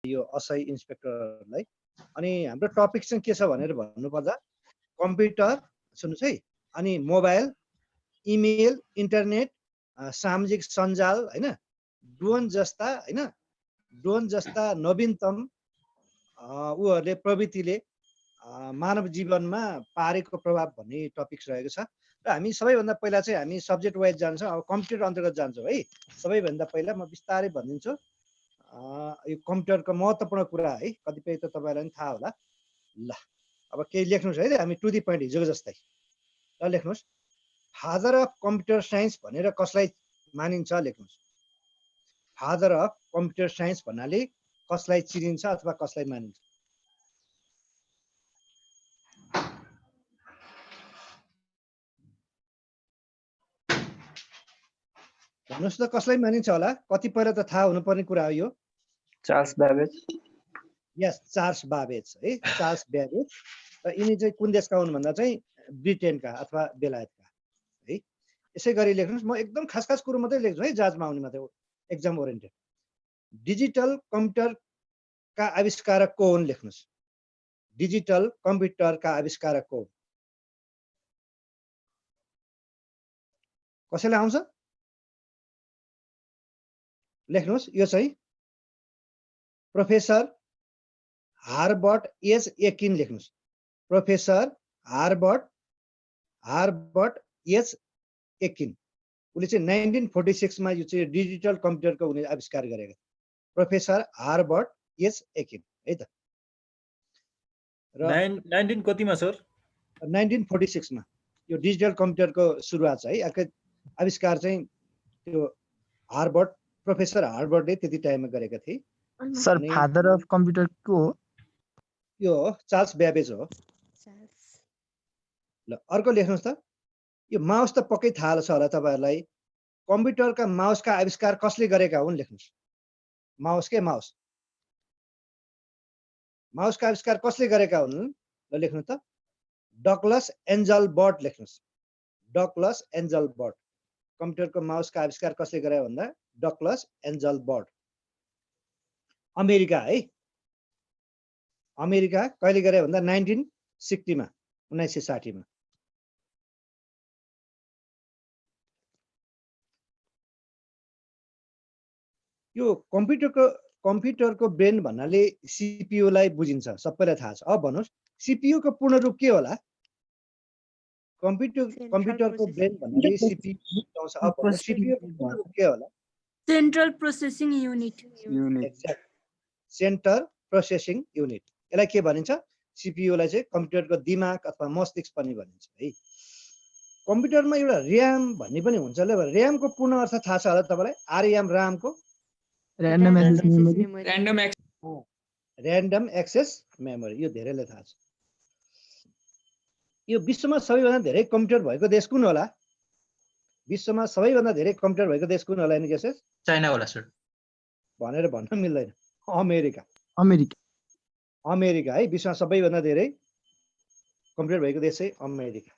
यो असै इन्सपेक्टरहरूलाई। अनि हाम्रो टपिक चाहिँ के छ भनेर भन्नुपर्दा कम्प्युटर सुन्नुहोस् है, अनि मोबाइल, इमेल, इन्टरनेट, सामाजिक सञ्जाल होइन, ड्रोन जस्ता नवीनतम उहरूले प्रवृत्तिले मानव जीवनमा पारेको प्रभाव भन्ने टपिक्स रहेको छ। र हामी सबैभन्दा पहिला चाहिँ हामी सब्जेक्ट वाइज जान्छौँ, अब कम्प्युटर अन्तर्गत जान्छौँ है। सबैभन्दा पहिला म बिस्तारै भनिदिन्छु यो कम्प्युटरको महत्त्वपूर्ण कुरा है, कतिपय त तपाईँलाई पनि थाहा होला। ल अब केही लेख्नुहोस् है, हामी टु दी पोइन्ट हिजोको जस्तै। ल लेख्नुहोस्, फादर अफ कम्प्युटर साइन्स भनेर कसलाई मानिन्छ लेख्नुहोस्। फादर अफ कम्प्युटर साइन्स भन्नाले कसलाई चिनिन्छ अथवा कसलाई मानिन्छ? भन्नुहोस् त कसलाई मानिन्छ होला? कतिपय त थाहा हुनुपर्ने कुरा हो यो। चार्ल्स ब्याबेज। यस, चार्ल्स बाबेज है, चार्ल्स ब्याबेज। र यिनी चाहिँ कुन देशका हुन् भन्दा चाहिँ ब्रिटेनका अथवा बेलायतका है। यसै गरी लेख्नुहोस्, म एकदम खास खास कुरो मात्रै लेख्छु है, जाँचमा आउने मात्रै, एक्जाम ओरिएन्टेड। डिजिटल कम्प्युटरका आविष्कारक को हुन् लेख्नुहोस्। डिजिटल कम्प्युटरका आविष्कारक को? कसैलाई आउँछ? लेख्नुहोस्, यो चाहिँ प्रोफेसर हार्बर्ट एच एकिन लेख्नुहोस्। प्रोफेसर हार्बर्ट एच एकिन, उसले चाहिँ 1946 मा यो चाहिँ डिजिटल कम्प्युटरको उनी आविष्कार गरेका। प्रोफेसर हार्बर्ट एच एकिन है त। र 19 कतिमा सर? 1946 मा यो डिजिटल कम्प्युटरको सुरुवात छ है। अर्को आविष्कार चाहिँ त्यो हार्बर्ट, प्रोफेसर हार्बर्टले त्यति टाइममा गरेका थिए। सर फादर अफ कम्प्युटर को हो? यो चार्ल्स ब्याबेज हो। ल अर्को लेख्नुहोस् त, यो माउस त पक्कै थाहा छ होला तपाईँहरूलाई। कम्प्युटरका माउसका आविष्कार कसले गरेका हुन् लेख्नुहोस्। माउस के माउस, माउसका आविष्कार कसले गरेका हुन्? ल लेख्नु त, डगलस एन्जलबर्ट लेख्नुहोस्। डगलस एन्जलबर्ट। कम्प्युटरको माउसका आविष्कार कसले गरे भन्दा डगलस एन्जलबर्ट। अमेरिका है, अमेरिका कहिले गरे भन्दा 1960 मा, 1960 मा। यो कम्प्युटरको ब्रेन भन्नाले सीपीयू लाई बुझिन्छ, सबैलाई थाहा छ। अब भन्नुहोस् सीपीयू को पूर्ण रूप के होला? कम्प्युटरको ब्रेन भन्नाले सीपीयू आउँछ। अब भन्नुहोस् सीपीयू को पूर्ण रूप के होला? Central processing unit. Exact, centre processing unit. यसलाई के भनिन्छ? सीपीयू लाई चाहिँ कम्प्युटरको दिमाग अथवा मस्तिष्क पनि भनिन्छ है। कम्प्युटरमा एउटा र्याम भन्ने पनि हुन्छ। ल र्याम को पूर्ण अर्थ थाहा छ होला तपाईँलाई? आरएम को र्यान्डम एक्सेस मेमोरी। यो धेरैले थाहा छ। यो विश्वमा सबैभन्दा धेरै कम्प्युटर भएको देश कुन होला? विश्वमा सबैभन्दा धेरै कम्प्युटर भएको देश कुन होला? नि गेसेस? चाइना होला सर भनेर भन्न मिल्दैन। अमेरिका। अमेरिका। अमेरिका है, विश्वमा सबैभन्दा धेरै कम्प्युटर भएको देश चाहिँ अमेरिका।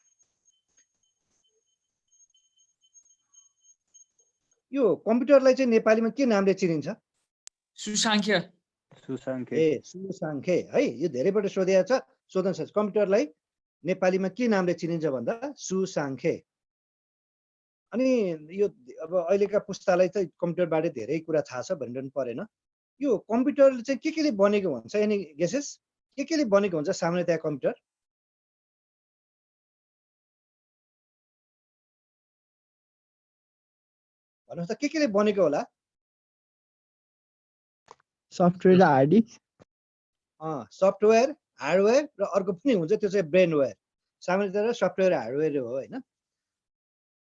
यो कम्प्युटरलाई चाहिँ नेपालीमा के नामले चिनिन्छ? सुसाङ्ख्य। ए सुसाङ्ख्य है। यो धेरैपल्ट सोधिएको छ, सोध्न सक्छ। कम्प्युटरलाई नेपालीमा के नामले चिनिन्छ भन्दा सुसाङ्ख्य। अनि यो अब अहिलेका पुस्तालाई चाहिँ कम्प्युटरबारे धेरै कुरा थाहा छ भनिरहनु परेन। यो कम्प्युटर चाहिँ के ले बनेको हुन्छ? Any guesses? के ले बनेको हुन्छ सामान्यतया कम्प्युटर? भन्नुहोस् त के ले बनेको होला? सफ्टवेयर र हार्ड डिस्क। सफ्टवेयर, हार्डवेयर र अर्को पनि हुन्छ, त्यो चाहिँ ब्रेनवेयर। सामान्यतया सफ्टवेयर हार्डवेयर हो होइन।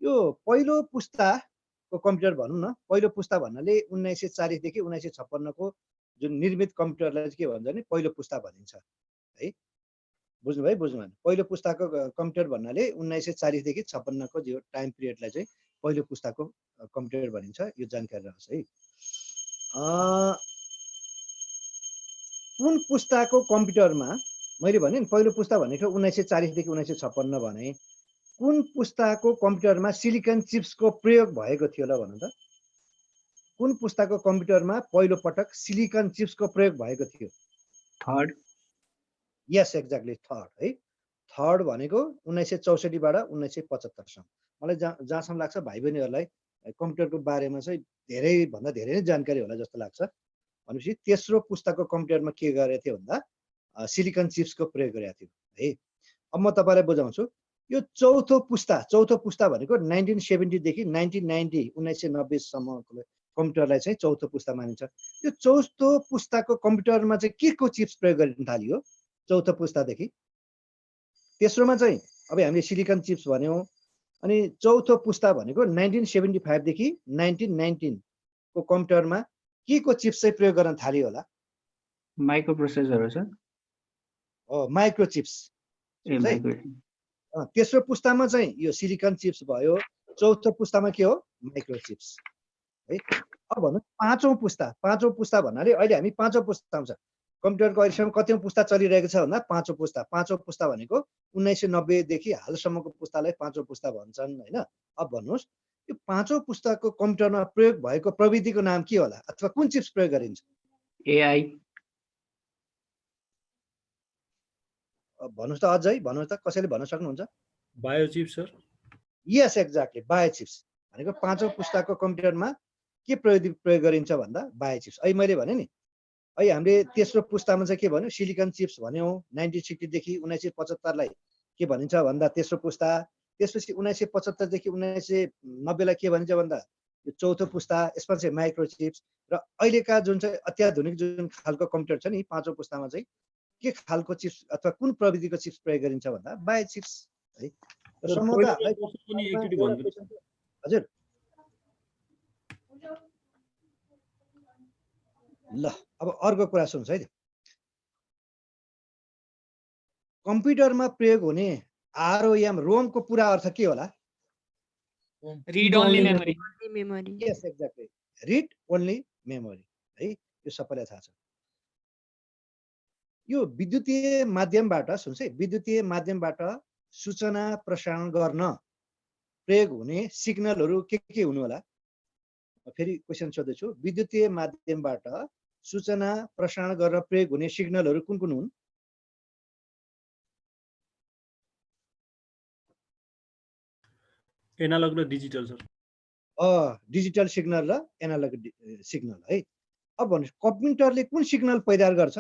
यो पहिलो पुस्ताको कम्प्युटर भनौँ न, पहिलो पुस्ता भन्नाले 1940 देखि 1956 को जुन निर्मित कम्प्युटरलाई के भन्छ भने पहिलो पुस्ता भनिन्छ है। बुझ्नुभयो? बुझ्नुभयो? पहिलो पुस्ताको कम्प्युटर भन्नाले 1940 देखि 56 को जो टाइम पिरियडलाई चाहिँ पहिलो पुस्ताको कम्प्युटर भनिन्छ। यो जानकारी राख्नुहोस् है। कुन पुस्ताको कम्प्युटरमा, मैले भने नि पहिलो पुस्ता भनेको 1940 देखि 1956 भने, कुन पुस्ताको कम्प्युटरमा सिलिकन चिप्सको प्रयोग भएको थियो ल भन्नु त? कुन पुस्ताको कम्प्युटरमा पहिलो पटक सिलिकन चिप्सको प्रयोग भएको थियो? थर्ड यस एक्ज्याक्टली थर्ड है। थर्ड भनेको 1964 बाट 1975 सम्म। मलाई जहाँसम्म लाग्छ भाइ बहिनीहरूलाई कम्प्युटरको बारेमा चाहिँ धेरै भन्दा धेरै नै जानकारी होला जस्तो लाग्छ। भनेपछि तेस्रो पुस्ताको कम्प्युटरमा के गरेको थियो भन्दा सिलिकन चिप्सको प्रयोग गरेको थियो है। अब म तपाईँलाई बुझाउँछु। यो चौथो पुस्ता भनेको 1970 देखि 1990 1990 सम्मको कम्प्युटरलाई चाहिँ चौथो पुस्ता मानिन्छ। यो चौथो पुस्ताको कम्प्युटरमा चाहिँ के को चिप्स प्रयोग गरिन थालियो चौथो पुस्तादेखि? तेस्रोमा चाहिँ अब हामीले सिलिकन चिप्स भन्यौँ, अनि चौथो पुस्ता भनेको 1975 देखि 1919 को कम्प्युटरमा के को चिप्स चाहिँ प्रयोग गर्न थालियो होला? माइक्रो प्रोसेसर हो सर। Micro chips. ए माइक्रो तेस्रो पुस्तामा चाहिँ यो सिलिकन चिप्स भयो, चौथो पुस्तामा के हो? माइक्रो चिप्स है। अब भन्नु पाँचौं पुस्ता भन्नाले अहिले हामी पाँचौं पुस्ता आउँछ। कम्प्युटरको अहिलेसम्म कतिौं पुस्ता चलिरहेको छ भन्दा पाँचौं पुस्ता भनेको 1990 देखि हालसम्मको पुस्तालाई पाँचौं पुस्ता भन्छन् हैन। अब भन्नुहोस् यो पाँचौं पुस्ताको कम्प्युटरमा प्रयोग भएको प्रविधिको नाम के होला अथवा कुन चिप्स प्रयोग गरिन्छ? एआई। भन्नुहोस् त अझै भन्नुहोस् त कसैले भन्न सक्नुहुन्छ? Biochip sir. Yes exactly biochips भनेको पाँचौं पुस्ताको कम्प्युटरमा के प्रयोग गरिन्छ भन्दा बायोचिप्स। अहिले मैले भने नि अहिले हामीले तेस्रो पुस्तामा चाहिँ के भन्यो? सिलिकन चिप्स भन्यौँ। 1960 देखि 1975 लाई के भनिन्छ भन्दा तेस्रो पुस्ता। त्यसपछि 1975 देखि 1990 लाई के भनिन्छ भन्दा यो चौथो पुस्ता। यसमा चाहिँ माइक्रो चिप्स। र अहिलेका जुन चाहिँ अत्याधुनिक जुन खालको कम्प्युटर छ नि पाँचौं पुस्तामा चाहिँ के खालको चिप्स अथवा कुन प्रविधिको चिप्स प्रयोग गरिन्छ भन्दा बायोचिप्स है। हजुर ल अब अर्को कुरा सुन्नुहोस् है। कम्प्युटरमा प्रयोग हुने आरओएम रोमको पुरा अर्थ के होला? Read only memory. Yes exactly read only memory है। यो सबैलाई थाहा छ। यो विद्युतीय माध्यमबाट सुन्नुहोस् है, विद्युतीय माध्यमबाट सूचना प्रसारण गर्न प्रयोग हुने सिग्नलहरू के हुनु होला? फेरि क्वेशन सोध्दैछु। विद्युतीय माध्यमबाट सूचना प्रसारण गर्न प्रयोग हुने सिग्नलहरू कुन कुन हुन्? एनालग र डिजिटल सर। डिजिटल सिग्नल र एनालग सिग्नल है। अब भन्नुहोस् कम्प्युटरले कुन सिग्नल पैदा गर्छ?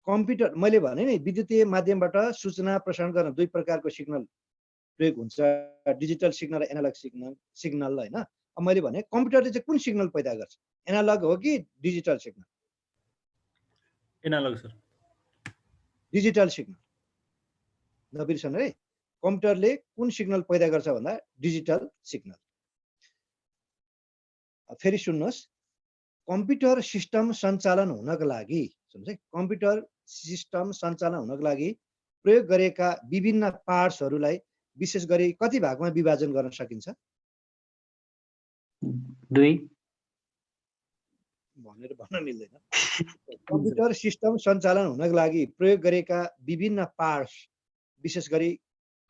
कम्प्युटर मैले भने नि विद्युतीय माध्यमबाट सूचना प्रसारण गर्न दुई प्रकारको सिग्नल प्रयोग हुन्छ, डिजिटल सिग्नल र एनालग सिग्नल हैन। अब मैले भने कम्प्युटरले चाहिँ कुन सिग्नल पैदा गर्छ? एनालग हो कि digital signal? Analog sir. Digital signal नबिर्सन है। कम्प्युटरले कुन सिग्नल पैदा गर्छ भन्दा डिजिटल सिग्नल। फेरि सुन्नुहोस्, कम्प्युटर सिस्टम सञ्चालन हुनका लागि सुन्नुहोस् है, कम्प्युटर सिस्टम सञ्चालन हुनका लागि प्रयोग गरेका विभिन्न पार्ट्सहरूलाई विशेष गरी कति भागमा विभाजन गर्न सकिन्छ? दुई भनेर भन्न मिल्दैन। कम्प्युटर सिस्टम सञ्चालन हुनका लागि प्रयोग गरेका विभिन्न पार्ट्स विशेष गरी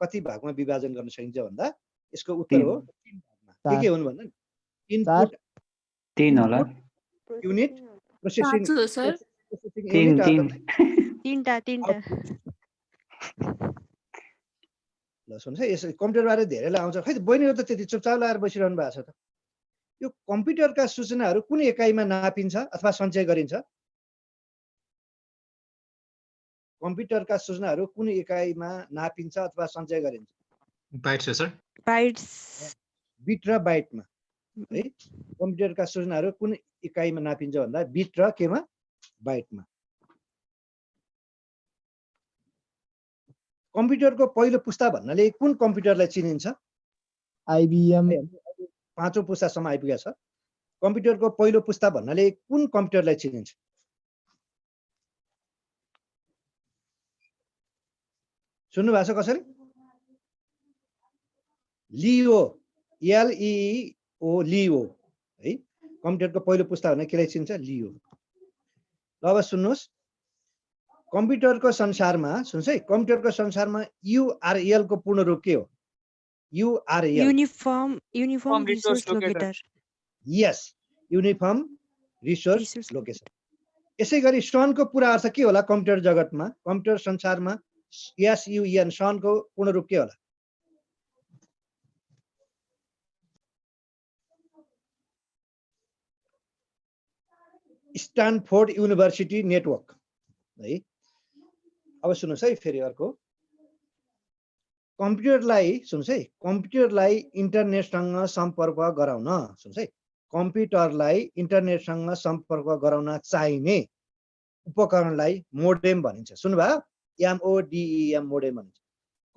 कति भागमा विभाजन गर्न सकिन्छ भन्दा यसको उत्तर हो 3 भागमा। के हुन् भन्दा इनपुट 3 होला। युनिट प्रोसेसिङ सर 3 ल सुन्नुहोस् है, यस कम्प्युटरबारे धेरैलाई आउँछ खै बहिनीहरू त त्यति चुपचाप लगाएर बसिरहनु भएको छ त। यो कम्प्युटरका सूचनाहरू कुन एकाइमा नापिन्छ अथवा सञ्चय गरिन्छ? कम्प्युटरका सूचनाहरू कुन एकाइमा नापिन्छ अथवा सञ्चय गरिन्छ? Bytes sir. बाइट्स। बिट र बाइटमा है। कम्प्युटरका सूचनाहरू कुन इकाइमा नापिन्छ भन्दा बिट र केमा? बाइटमा। कम्प्युटरको पहिलो पुस्ता भन्नाले कुन कम्प्युटरलाई चिनिन्छ? आइबिएम। पाँचौं पुस्तासम्म आइपुगेको छ। कम्प्युटरको पहिलो पुस्ता भन्नाले कुन कम्प्युटरलाई चिनिन्छ? सुन्नु भएको छ कसरी? लियो, एलइओ लियो है। कम्प्युटरको पहिलो पुस्ता भने केलाई चिन्छ? लियो। ल अब सुन्नुहोस्, कम्प्युटरको संसारमा सुन्नुहोस् है, कम्प्युटरको संसारमा युआरएल को पूर्ण रूप के हो? URL uniform resource locator. Yes, uniform resource location. यसै गरी सनको पूरा अर्थ के होला कम्प्युटर जगतमा, कम्प्युटर संसारमा SUN सनको पूर्ण रूप के होला? स्ट्यानफोर्ड युनिभर्सिटी नेटवर्क है। अब सुन्नुहोस् है फेरि अर्को, कम्प्युटरलाई सुन्नुहोस् है, कम्प्युटरलाई इन्टरनेटसँग सम्पर्क गराउन, सुन्नुहोस् है, कम्प्युटरलाई इन्टरनेटसँग सम्पर्क गराउन चाहिने उपकरणलाई मोडेम भनिन्छ। सुन्नुभयो? MODEM मोडेम भनिन्छ।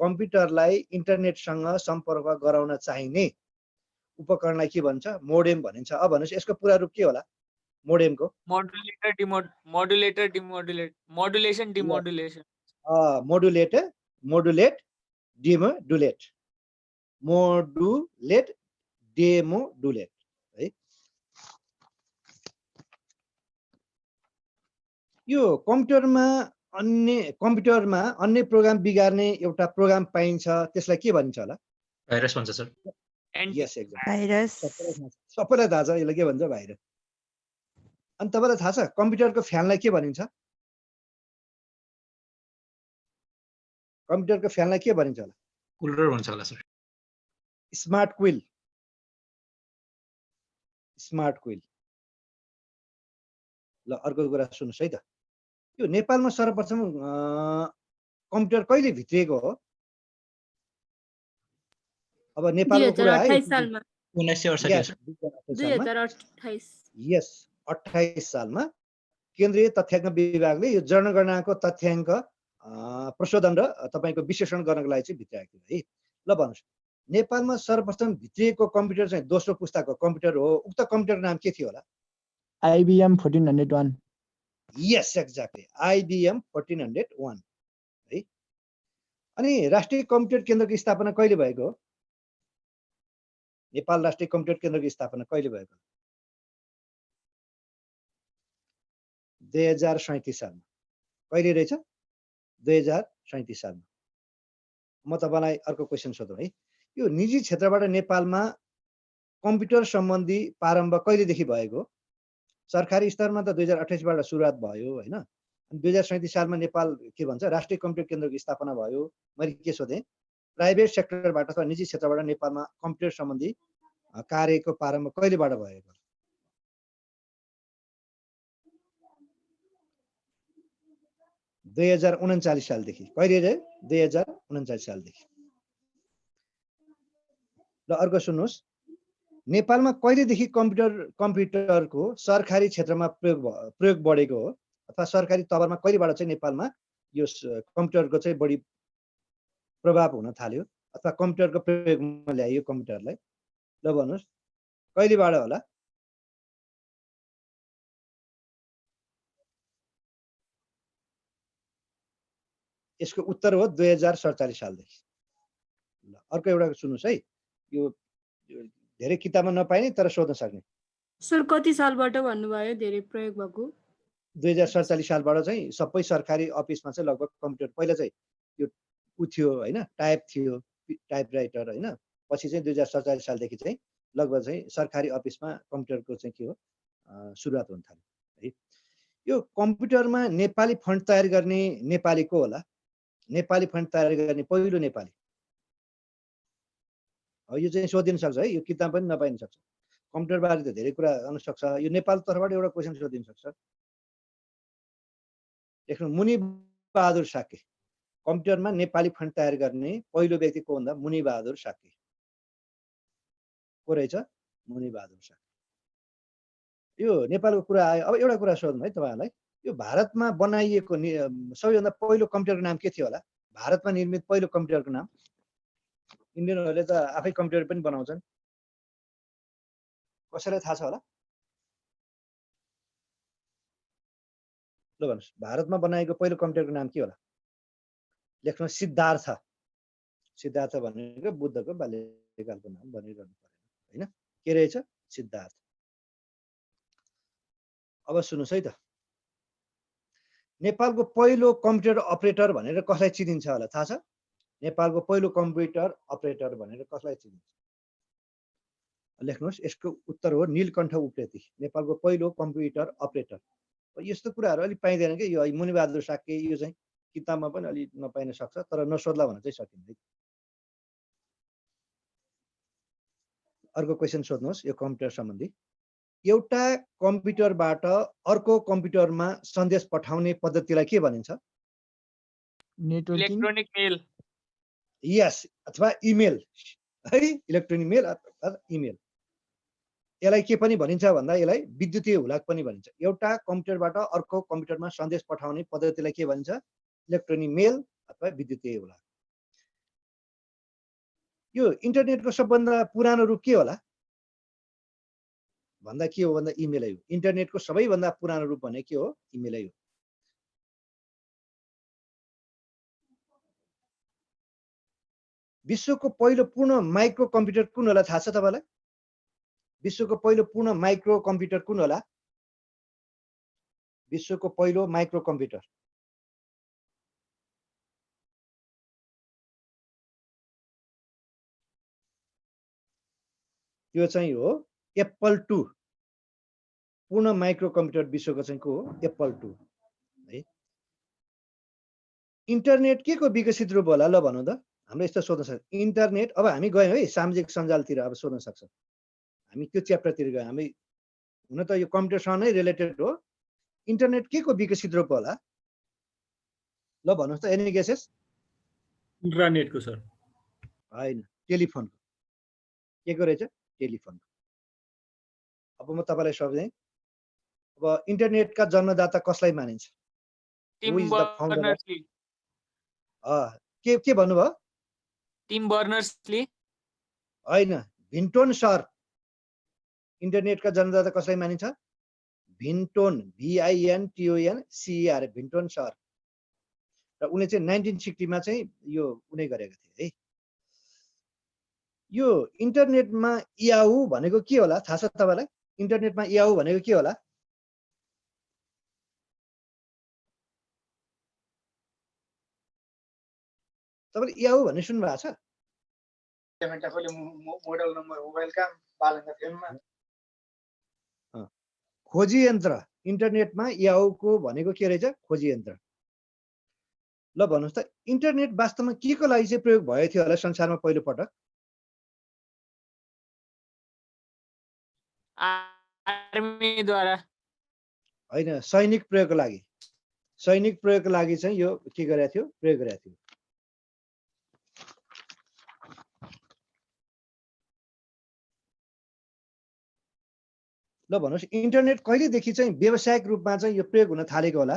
कम्प्युटरलाई इन्टरनेटसँग सम्पर्क गराउन चाहिने उपकरणलाई के भन्छ? मोडेम भनिन्छ। अब भन्नुहोस् यसको पूरा रूप के होला मोडेमको? Modulator modulation डिमोडुलेसन। मोडुलेट डिमोडुलेट, मोडुलेट डेमोडुलेट है। यो कम्प्युटरमा अन्य प्रोग्राम बिगार्ने एउटा प्रोग्राम पाइन्छ, त्यसलाई के भनिन्छ होला? भाइरस भन्छ सर। यस एक्ज्याक्ट, भाइरस। सबैलाई थाहा छ यसलाई के भन्छ? भाइरस। अनि तपाईँलाई थाहा छ कम्प्युटरको फ्यानलाई के भनिन्छ? कम्प्युटरको फ्यानलाई के भनिन्छ होला? कुलर भन्छ होला sir. Smart quill, smart quill. ल अर्को कुरा सुन्नुहोस् है त, यो नेपालमा सर्वप्रथम कम्प्युटर कहिले भित्रिएको हो? अब नेपालको कुरा है 2028 सालमा। 1968 यस 28 सालमा केन्द्रीय तथ्याङ्क विभागले यो जनगणनाको तथ्याङ्क प्रशोधन र तपाईँको विश्लेषण गर्नको लागि चाहिँ भित्राएको थियो है। ल भन्नुहोस् नेपालमा सर्वप्रथम भित्रिएको कम्प्युटर चाहिँ दोस्रो पुस्ताको कम्प्युटर हो, उक्त कम्प्युटरको नाम के थियो होला? IBM 1401। यस एक्ज्याक्टली, IBM 1401 है। अनि राष्ट्रिय कम्प्युटर केन्द्रको स्थापना कहिले भएको हो? नेपाल राष्ट्रिय कम्प्युटर केन्द्रको स्थापना कहिले भएको? 2037 सालमा। कहिले रहेछ? 2037 सालमा। म तपाईँलाई अर्को क्वेसन सोधौँ है, यो निजी क्षेत्रबाट नेपालमा कम्प्युटर सम्बन्धी प्रारम्भ कहिलेदेखि भएको? सरकारी स्तरमा त 2028 बाट सुरुवात भयो होइन। 2037 सालमा नेपाल के भन्छ राष्ट्रिय कम्प्युटर केन्द्रको स्थापना भयो। मैले के सोधेँ, प्राइभेट सेक्टरबाट अथवा निजी क्षेत्रबाट नेपालमा कम्प्युटर सम्बन्धी कार्यको प्रारम्भ कहिलेबाट भएको? दुई 2039 सालदेखि। कहिले? 2039 सालदेखि। ल अर्को सुन्नुहोस्, नेपालमा कहिलेदेखि कम्प्युटरको सरकारी क्षेत्रमा प्रयोग बढेको हो अथवा सरकारी तवरमा कहिलेबाट चाहिँ नेपालमा यो कम्प्युटरको चाहिँ बढी प्रभाव हुन थाल्यो अथवा कम्प्युटरको प्रयोगमा ल्याइयो कम्प्युटरलाई? ल भन्नुहोस् कहिलेबाट होला? यसको उत्तर हो 2047 सालदेखि। ल अर्को एउटा सुन्नुहोस् है, यो धेरै किताबमा नपाइने तर सोध्न सक्ने। सर कति सालबाट भन्नुभयो धेरै प्रयोग भएको? 2047 सालबाट चाहिँ सबै सरकारी अफिसमा चाहिँ लगभग कम्प्युटर, पहिला चाहिँ यो उ थियो होइन, टाइप थियो, टाइपराइटर होइन। पछि चाहिँ 2047 सालदेखि चाहिँ लगभग चाहिँ सरकारी अफिसमा कम्प्युटरको चाहिँ के हो सुरुवात हुन थाल्यो है। यो कम्प्युटरमा नेपाली फन्ट तयार गर्ने नेपाली को होला? नेपाली फन्ट तयार गर्ने पहिलो नेपाली? यो चाहिँ सोधिन सक्छ है, यो किताब पनि नपाइन सक्छ। कम्प्युटर बारे त धेरै कुरा गर्न सक्छ। यो नेपाल तर्फबाट एउटा क्वेसन सोधिन सक्छ। लेख्नु, मुनि बहादुर साके। कम्प्युटरमा नेपाली फन्ट तयार गर्ने पहिलो व्यक्ति को भन्दा मुनि बहादुर साके। को रहेछ? मुनि बहादुर साके। यो नेपालको कुरा आयो। अब एउटा कुरा सोध्नु है तपाईँहरूलाई, यो भारतमा बनाइएको सबैभन्दा पहिलो कम्प्युटरको नाम के थियो होला? भारतमा निर्मित पहिलो कम्प्युटरको नाम? इन्डियनहरूले त आफै कम्प्युटर पनि बनाउँछन्, कसैलाई थाहा छ होला? ल भन्नुहोस् भारतमा बनाएको पहिलो कम्प्युटरको नाम के होला? लेख्नु, सिद्धार्थ। सिद्धार्थ भनेको बुद्धको बाल्यकालको नाम भनिरहनु परेन होइन, के रहेछ? सिद्धार्थ। अब सुन्नुहोस् है त, नेपालको पहिलो कम्प्युटर अपरेटर भनेर कसलाई चिनिन्छ होला थाहा छ? नेपालको पहिलो कम्प्युटर अपरेटर भनेर कसलाई चिनिन्छ? लेख्नुहोस् यसको उत्तर हो नीलकण्ठ उप्रेती नेपालको पहिलो कम्प्युटर अपरेटर। यस्तो कुराहरू अलिक पाइँदैन कि यो मुनिबहादुर साक्य यो चाहिँ किताबमा पनि अलि नपाइन सक्छ तर नसोध्ला भन्न चाहिँ सकिँदैन। अर्को क्वेसन सोध्नुहोस् यो कम्प्युटर सम्बन्धी। एउटा कम्प्युटरबाट अर्को कम्प्युटरमा सन्देश पठाउने पद्धतिलाई के भनिन्छ? नेटवर्किङ इलेक्ट्रोनिक मेल। यस अथवा इमेल है, इलेक्ट्रोनिक मेल अथवा इमेल। यसलाई के पनि भनिन्छ भन्दा यसलाई विद्युतीय हुलाक पनि भनिन्छ। एउटा कम्प्युटरबाट अर्को कम्प्युटरमा सन्देश पठाउने पद्धतिलाई के भनिन्छ? इलेक्ट्रोनिक मेल अथवा विद्युतीय हुलाक। यो इन्टरनेटको सबभन्दा पुरानो रूप के होला भन्दा के हो भन्दा इमेलै हो। इन्टरनेटको सबैभन्दा पुरानो रूप भने के हो? इमेलै हो। विश्वको पहिलो पूर्ण माइक्रो कम्प्युटर कुन होला थाहा छ तपाईलाई? विश्वको पहिलो पूर्ण माइक्रो कम्प्युटर कुन होला? विश्वको पहिलो माइक्रो कम्प्युटर यो चाहिँ हो एप्पल 2। पूर्ण माइक्रो कम्प्युटर विश्वको चाहिँ को हो? एप्पल 2 है। इन्टरनेट के को विकसित रूप होला ल भनौँ त? हाम्रो यस्तो सोध्न सक्छ इन्टरनेट। अब हामी गयौँ है सामाजिक सञ्जालतिर, अब सोध्न सक्छ हामी त्यो च्याप्टरतिर गयौँ। हामी हुन त यो कम्प्युटरसँग नै रिलेटेड हो। इन्टरनेट के को विकसित रूप होला ल भन्नुहोस् त? Any guesses? इन्टरनेटको सर होइन, टेलिफोनको। के को रहेछ? टेलिफोनको। अब म तपाईँलाई सोध्दै, अब इन्टरनेटका जन्मदाता कसलाई मानिन्छ? Tim Who is the founder of- Berners-Lee. के भन्नुभयो? Tim Berners-Lee. होइन, भिन्टोन सर। इन्टरनेटका जन्मदाता कसलाई मानिन्छ? Vinton, VINTON CER, Vinton Cerf. र उनले चाहिँ 1960 मा चाहिँ यो उनी गरेका थिए है। यो इन्टरनेटमा याहू भनेको के होला थाहा छ तपाईलाई? इन्टरनेटमा याहू भनेको के होला? तपाईले याहू भन्ने सुन्नु भएको छ? मोडल नम्बर मोबाइलका बालनका फिल्ममा खोजी यन्त्र। इन्टरनेटमा याहूको भनेको के रहेछ? खोजी यन्त्र। ल भन्नुहोस् त इन्टरनेट वास्तवमा के को लागि चाहिँ प्रयोग भयो थियो होला संसारमा पहिलो पटक? आर्मीद्वारा। होइन, सैनिक प्रयोगको लागि। सैनिक प्रयोगको लागि चाहिँ यो के गरेको थियो? प्रयोग गरेको थियो। ल भन्नुहोस् इन्टरनेट कहिलेदेखि चाहिँ व्यावसायिक रूपमा चाहिँ यो प्रयोग हुन थालेको होला?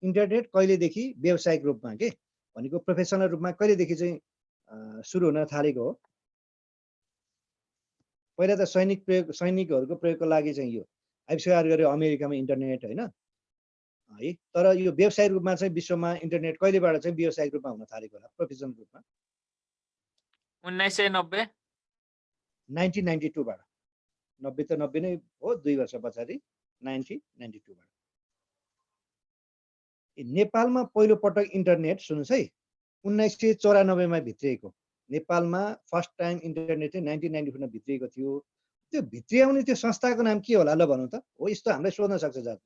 इन्टरनेट कहिलेदेखि व्यावसायिक रूपमा के भनेको प्रोफेसनल रूपमा कहिलेदेखि चाहिँ सुरु हुन थालेको हो? पहिला त सैनिकहरूको प्रयोगको लागि चाहिँ यो आविष्कार गर्यो अमेरिकामा इन्टरनेट होइन है। तर यो व्यावसायिक रूपमा चाहिँ विश्वमा इन्टरनेट कहिलेबाट चाहिँ व्यावसायिक रूपमा हुन थालेको होला प्रोफेसनल रूपमा? 1990। 1992 बाट। 90 त 90 नै हो, 2 वर्ष पछाडि 1992 बाट। नेपालमा पहिलो पटक इन्टरनेट सुन्नुहोस् है 1994 मा भित्रिएको। नेपालमा फर्स्ट टाइम इन्टरनेट चाहिँ 1994 मा भित्रिएको थियो। त्यो भित्रियाउने त्यो संस्थाको नाम के होला ल भनौँ त? हो यस्तो हामीलाई सोध्न सक्छ जात।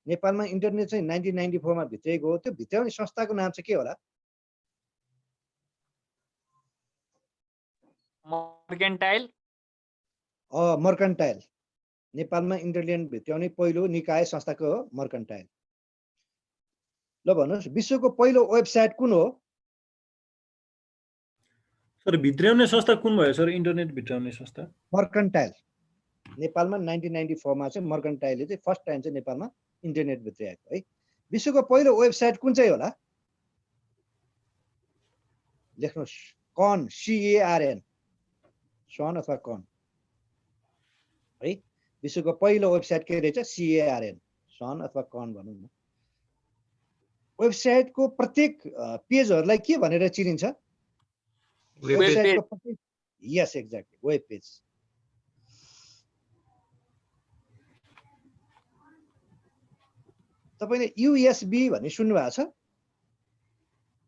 नेपालमा इन्टरनेट चाहिँ 1994 मा भित्रिएको हो, त्यो भित्रियाउने संस्थाको नाम चाहिँ के होला? मर्केन्टाइल। मर्कन्टाइल। नेपालमा इन्टरनेट भित्र्याउने पहिलो निकाय संस्थाको हो मर्कन्टाइल। ल भन्नुहोस् विश्वको पहिलो वेबसाइट कुन हो? सर भित्र्याउने संस्था कुन भयो सर? इन्टरनेट भित्र्याउने संस्था मर्कन्टाइल। नेपालमा 1994 मा चाहिँ मर्कन्टाइलले चाहिँ फर्स्ट टाइम चाहिँ नेपालमा इन्टरनेट भित्र्याएको है। विश्वको पहिलो वेबसाइट कुन चाहिँ होला? लेख्नुहोस् कन, CARN, सन अथवा कन है। विश्वको पहिलो वेबसाइट के रहेछ? CARN, सन अथवा कन भनौँ न। वेबसाइटको प्रत्येक पेजहरूलाई के भनेर चिनिन्छ? वेबसाइटको प्रत्येक, यस एक्ज्याक्टली, वेब पेज। तपाईले USB भन्ने सुन्नु भएको छ?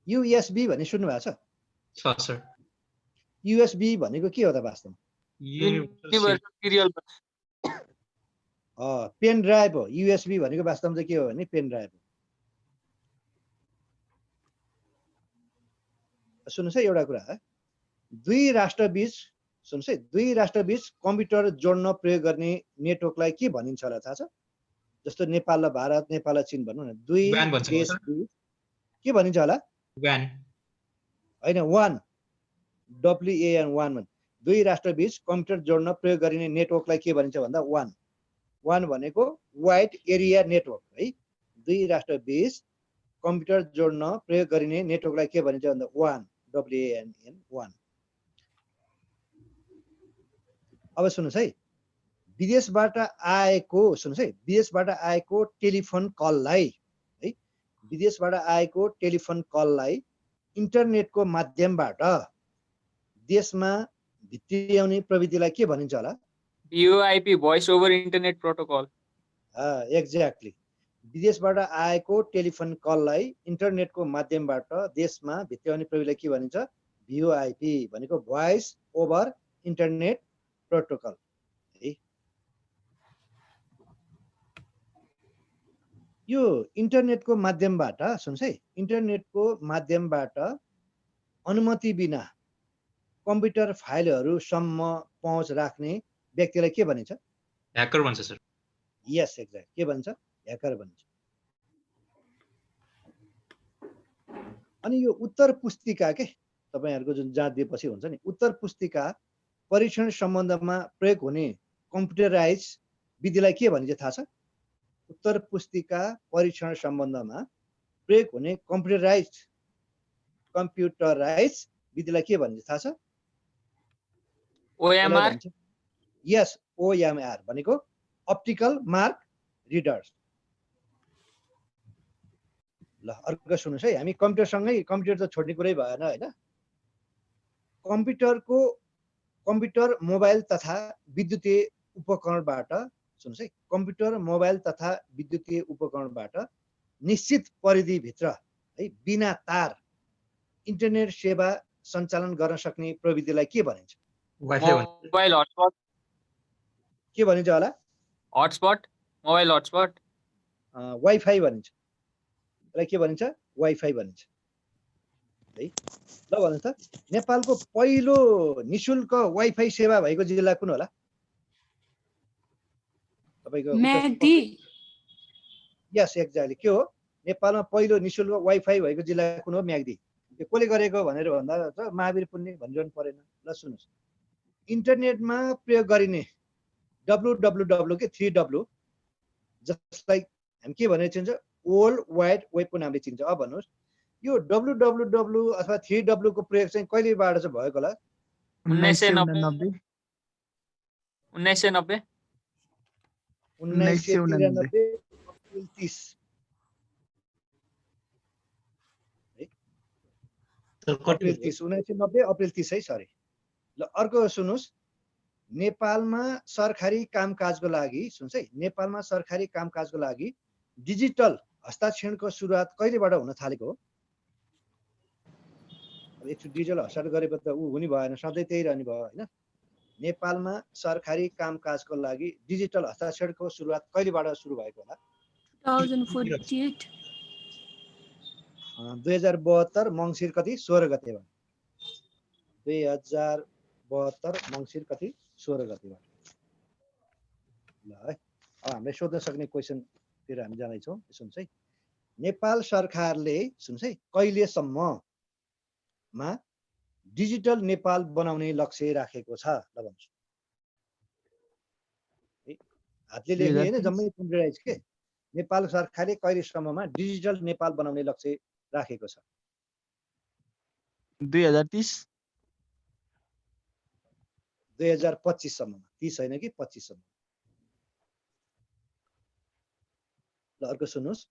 USB भन्ने सुन्नु भएको छ? छ सर। USB भनेको के हो त वास्तवमा? युनिभर्सल सिरियल पेन ड्राइभ हो। युएसबी भनेको वास्तवमा चाहिँ के हो भने पेन ड्राइभ हो। सुन्नुहोस् है एउटा कुरा, दुई राष्ट्रबीच सुन्नुहोस् है, दुई राष्ट्रबीच कम्प्युटर जोड्न प्रयोग गर्ने नेटवर्कलाई के भनिन्छ होला थाहा छ? जस्तो नेपाल र भारत, नेपाल र चीन भनौँ न, दुई WAN भन्छ होला देश सर। के भनिन्छ होला? WAN होइन, वान, WAN, वान। दुई राष्ट्रबीच कम्प्युटर जोड्न प्रयोग गरिने नेटवर्कलाई के भनिन्छ भन्दा वान। वान भनेको वाइड एरिया नेटवर्क है। दुई राष्ट्रबीच कम्प्युटर जोड्न प्रयोग गरिने नेटवर्कलाई के भनिन्छ भन्दा वान, WAN, वान। अब सुन्नुहोस् है, विदेशबाट आएको सुन्नुहोस् है, विदेशबाट आएको टेलिफोन कललाई है, विदेशबाट आएको टेलिफोन कललाई इन्टरनेटको माध्यमबाट देशमा भित्र्याउने प्रविधिलाई के भनिन्छ होला? VoIP, voice over internet protocol. Exactly. विदेशबाट आएको टेलिफोन कललाई इन्टरनेटको माध्यमबाट देशमा भित्र्याउने प्रविधिलाई के भनिन्छ? VoIP भनेको भोइस ओभर इन्टरनेट प्रोटोकल है। यो इन्टरनेटको माध्यमबाट सुन्नुहोस् है, इन्टरनेटको माध्यमबाट अनुमति बिना कम्प्युटर फाइलहरूसम्म पहुँच राख्ने व्यक्तिलाई के भनिन्छ? ह्याकर भन्छ सर। यस, एक्ज्याक्ट। के भन्छ? ह्याकर भन्छ। अनि यो उत्तर पुस्तिका के तपाईहरुको जुन जाँच दिएपछि हुन्छ नि, उत्तर पुस्तिका परीक्षण सम्बन्धमा प्रयोग हुने कम्प्युटराइज विधिलाई के भनिन्छ थाहा छ? उत्तर पुस्तिका परीक्षण सम्बन्धमा प्रयोग हुने कम्प्युटराइज विधिलाई के भनिन्छ थाहा छ? OMR। यस, OMR भनेको अप्टिकल मार्क रिडर्स। ल अर्को सुन्नुहोस् है, हामी कम्प्युटरसँगै, कम्प्युटर त छोड्ने कुरै भएन हैन। कम्प्युटर मोबाइल तथा विद्युतीय उपकरणबाट सुन्नुहोस् है, कम्प्युटर मोबाइल तथा विद्युतीय उपकरणबाट निश्चित परिधिभित्र है बिना तार इन्टरनेट सेवा सञ्चालन गर्न सक्ने प्रविधिलाई के भनिन्छ? वाइफाई भन्छ। Mobile hotspot. के भनिन्छ होला? Hotspot, mobile hotspot. वाइफाई भनिन्छ। यसलाई के भनिन्छ? वाइफाई भनिन्छ है। ल भन्नुहोस् त, नेपालको पहिलो निशुल्क वाइफाई सेवा भएको जिल्ला कुन होला? तपाईको म्याग्दी। यस, एक्ज्याक्टली। के हो? नेपालमा पहिलो निशुल्क वाइफाई भएको जिल्ला कुन हो? म्याग्दी। यो कसले गरेको भनेर भन्दा त महावीर पुण्य भनिरहनु परेन। ल सुन्नुहोस्, इन्टरनेटमा प्रयोग गरिने www के 3W जसलाई हामी के भनेर चिन्छ? वर्ल्ड वाइड वेबको नामले चिन्छ। अब भन्नुहोस्, यो www अथवा 3W को प्रयोग चाहिँ कहिलेबाट चाहिँ भएको होला? 1990। 1990। 1993 अप्रिल 30 अप्रिल 30 1990 अप्रिल 30 है, सरी। ल अर्को सुन्नुहोस्, नेपालमा सरकारी कामकाजको लागि सुन्नुहोस् है, नेपालमा सरकारी कामकाजको लागि डिजिटल हस्ताक्षरको सुरुवात कहिलेबाट हुन थालेको हो? अब एकचोटि डिजिटल हस्ताक्षर गरेपछि त ऊ हुने भएन, सधैँ त्यही रहने भयो हैन। नेपालमा सरकारी कामकाजको लागि डिजिटल हस्ताक्षरको सुरुवात कहिलेबाट सुरु भएको होला? 2048। 2072 मङ्सिर कति? 16 गतेबाट। 2072 मङ्सिर कति? 16 गतेबाट। ल है, अब हामीले सोध्न सक्ने क्वेसनतिर हामी जाँदैछौँ। सुन्नुहोस् है, नेपाल सरकारले सुन्नुहोस् है कहिलेसम्ममा डिजिटल नेपाल बनाउने लक्ष्य राखेको छ? ल भन्छु, हातले लेख्ने होइन, जम्मै कम्प्युटराइज के। नेपाल सरकारले कहिलेसम्ममा डिजिटल नेपाल बनाउने लक्ष्य राखेको छ? 2030। 2025 सम्ममा। 30 होइन कि 25 सम्म। ल अर्को सुन्नुहोस्,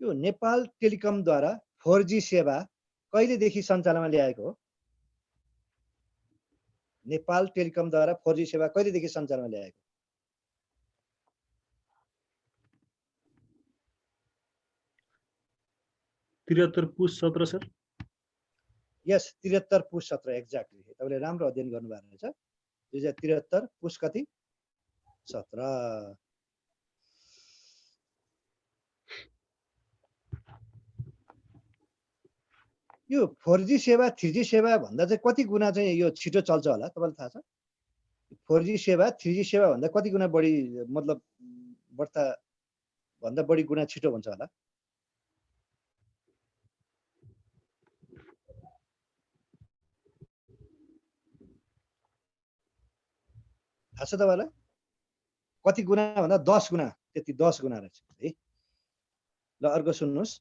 यो नेपाल टेलिकमद्वारा 4G सेवा कहिलेदेखि सञ्चालनमा ल्याएको हो? नेपाल टेलिकमद्वारा 4G सेवा कहिलेदेखि सञ्चालनमा ल्याएको? त्रिहत्तर पुस 17 सर। यस, 73 पुस 17 एक्ज्याक्टली। तपाईँले राम्रो अध्ययन गर्नुभएको रहेछ। 2073 पुस कति 17। यो 4G सेवा 3G सेवा भन्दा चाहिँ कति गुणा चाहिँ यो छिटो चल्छ होला तपाईलाई थाहा छ? 4G सेवा 3G सेवा भन्दा कति गुणा बढी मतलब बढ्ता भन्दा बढी गुणा छिटो हुन्छ होला? थाहा छ तपाईलाई? कति गुणा भन्दा 10 गुणा, त्यति 10 गुणा रहेछ है। ल अर्को सुन्नुहोस्,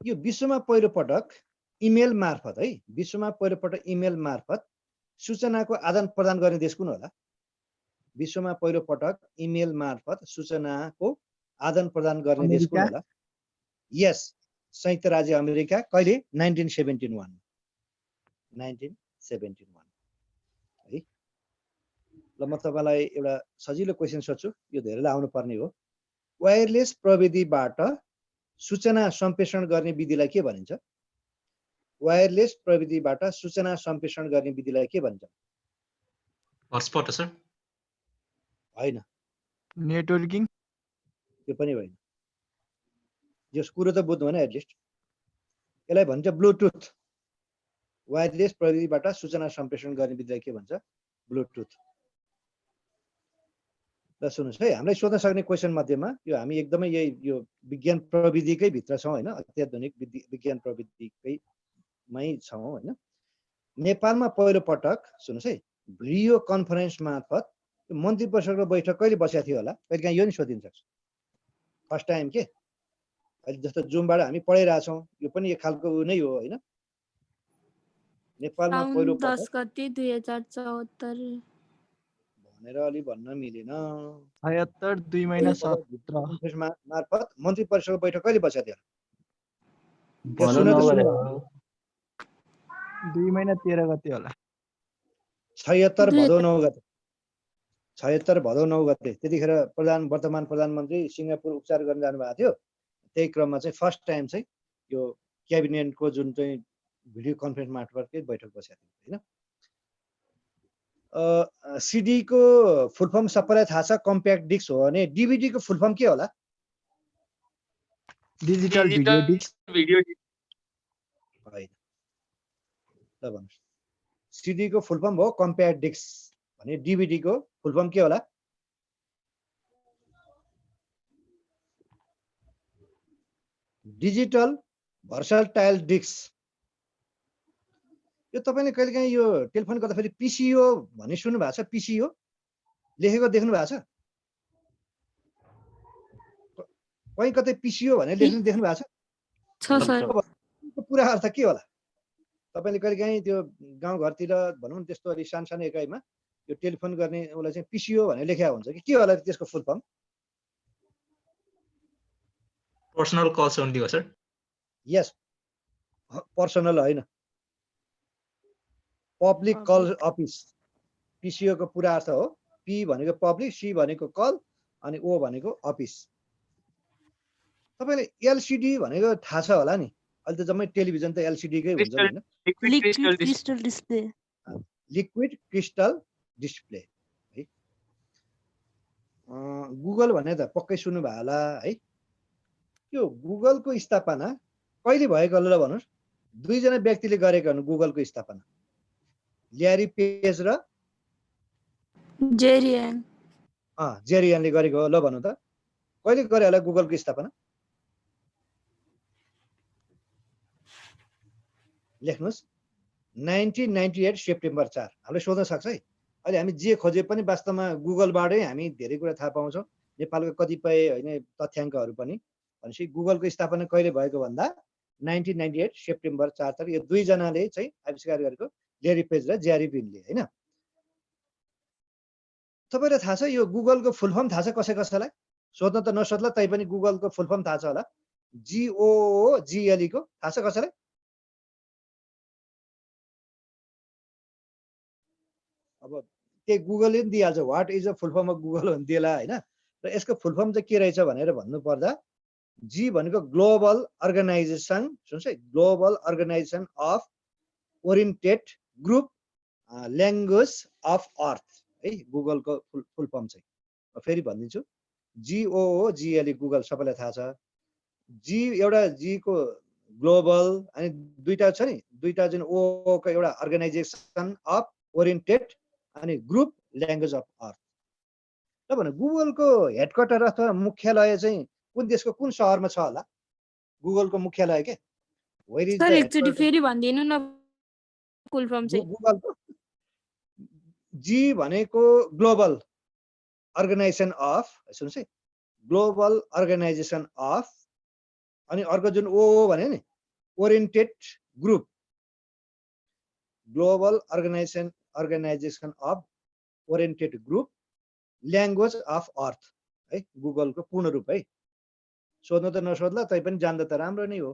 यो विश्वमा पहिलो पटक इमेल मार्फत है, विश्वमा पहिलो पटक इमेल मार्फत सूचनाको आदान प्रदान गर्ने देश कुन होला? विश्वमा पहिलो पटक इमेल मार्फत सूचनाको आदान प्रदान गर्ने देश कुन होला? यस, संयुक्त राज्य अमेरिका। कहिले? 1971 1971 है। ल म तपाईलाई एउटा सजिलो क्वेशन सोध्छु, यो धेरैलाई आउनु पर्ने हो। वायरलेस प्रविधिबाट सूचना सम्प्रेषण गर्ने विधिलाई के भनिन्छ? वायरलेस प्रविधिबाट सूचना सम्प्रेषण गर्ने विधिलाई के भनिन्छ? Hotspot sir? होइन, नेटवर्किङ। त्यो पनि होइन। यस कुरो त बुझ्नु भएन एटलिस्ट। यसलाई भन्छ ब्लुटुथ। वायरलेस प्रविधिबाट सूचना सम्प्रेषण गर्ने विधिलाई के भन्छ? ब्लुटुथ। ल सुन्नुहोस् है, हामीलाई सोध्न सक्ने क्वेसन मध्येमा यो हामी एकदमै यही यो विज्ञान प्रविधिकै भित्र छौँ होइन, अत्याधुनिक विज्ञान प्रविधिकैमै छौँ होइन। नेपालमा पहिलो पटक सुन्नुहोस् है, भिडियो कन्फरेन्स मार्फत मन्त्री परिषदको बैठक कहिले बसेको थियो होला? कहिले काहीँ यो नि सोधिन्छ। फर्स्ट टाइम के अहिले जस्तो जुमबाट हामी पढाइरहेछौँ, यो पनि एक खालको नै हो होइन। नेपालमा पहिलो साउन 10 पटक गते 2074 भनेर अलि भन्न मिलेन। 76 2 महिना 17 कन्फरेन्स मार्फत मन्त्री परिषदको बैठक कहिले बसेको थियो? भनौँ सुन त सुन। नगरेको। 2 महिना 13 गते होला। 76 भदौ 9 गते। 76 भदौ 9 गते। त्यतिखेर वर्तमान प्रधानमन्त्री सिङ्गापुर उपचार गर्न जानुभएको थियो। त्यही क्रममा चाहिँ फर्स्ट टाइम चाहिँ यो क्याबिनेटको जुन चाहिँ भिडियो कन्फरेन्स मार्फतकै बैठक बसेको थियो होइन। सिडी को फुल फर्म सबैलाई थाहा छ, कम्प्याक्ट डिस्क हो भने डिभिडी को फुल फर्म के होला? Digital video disc. होइन, ल भन्नुहोस्। सिडी को फुल फर्म हो कम्प्याक्ट डिस्क भने डिभिडी को फुल फर्म के होला? Digital versatile disc. यो तपाईले कहिलेकाहीँ यो टेलिफोन गर्दाखेरि पिसिओ भन्ने सुन्नु भएको छ? पिसिओ लेखेको देख्नु भएको छ? कहीँ कतै पिसिओ भनेर लेख्नु देख्नु भएको छ? सर। पुरा अर्थ के होला? तपाईले कहिलेकाहीँ त्यो गाउँघरतिर भनौँ न त्यस्तो अलि सानो सानो एकाइमा यो टेलिफोन गर्ने उसलाई चाहिँ पिसिओ भनेर लेखेको हुन्छ कि के होला त्यसको full form? Personal calls only हो सर? यस, पर्सनल होइन, पब्लिक कल अफिस। पिसिओ को पुरा अर्थ हो, पी भनेको पब्लिक, सी भनेको कल अनि ओ भनेको अफिस। तपाईले एलसिडी भनेको थाहा छ होला नि? अहिले त जम्मै टेलिभिजन त एलसिडी कै हुन्छ हैन? Liquid crystal display. Liquid crystal display है। गुगल भने त पक्कै सुन्नु भयो होला है। यो गुगल को स्थापना कहिले भएको होला भन्नुस्? दुईजना व्यक्तिले गरेको हुन् गुगल को स्थापना, ल्यारी पेज र जेरी याङ। जेरी याङले गरेको हो। ल भन्नु त कहिले गरे होला गुगल को स्थापना? लेख्नुस् 1998 सेप्टेम्बर 4। हामीले सोध्न सक्छ है। अहिले हामी जे खोजे पनि वास्तवमा गुगलबाटै हामी धेरै कुरा थाहा पाउँछौँ। नेपालको कतिपय हैन तथ्याङ्कहरू पनि। भनेपछि गुगलको स्थापना कहिले भएको भन्दा 1998 सेप्टेम्बर 4 तारिक यो दुई जनाले चाहिँ आविष्कार गरेको, ल्यारी पेज र जेरी पिनले हैन। तपाईलाई थाहा छ यो गुगलको फुल फर्म थाहा छ कसैलाई? सोध्न त नसोध्ला तै पनि गुगलको फुल फर्म थाहा छ होला। GOOGLE को थाहा छ कसैलाई? अब त्यही गुगलले पनि दिइहाल्छ, what is a full form of Google भन्दिएला हैन। र यसको फुल फर्म चाहिँ के रहेछ भनेर भन्नु पर्दा जी भनेको ग्लोबल अर्गनाइजेसन, सुन्नुस् है, global organisation of oriented group language of अर्थ है गुगलको फुल फर्म चाहिँ फेरि भनिदिन्छु GOOGLE गुगल सबैलाई थाहा छ जी एउटा जी को ग्लोबल अनि दुईटा छ नि दुईटा जुन ओ को एउटा अर्गनाइजेसन अफ ओरिएन्टेड अनि ग्रुप ल्याङ्ग्वेज अफ अर्थ ल भने गुगलको हेडक्वार्टर अथवा मुख्यालय चाहिँ कुन देशको कुन सहरमा छ होला गुगलको मुख्यालय के वेयर इज सर द एकचोटि फेरि भनिदिनु न फुल फर्म चाहिँ गुगलको जी भनेको ग्लोबल अर्गनाइजेसन अफ सुन्नुहोस् है ग्लोबल अर्गनाइजेसन अफ अनि अर्को जुन ओ भने नि oriented group global organisation of oriented group language of अर्थ है गुगलको पूर्ण रूप है सोध्नु त नसोध्ला तै पनि जान्दा त राम्रो नै हो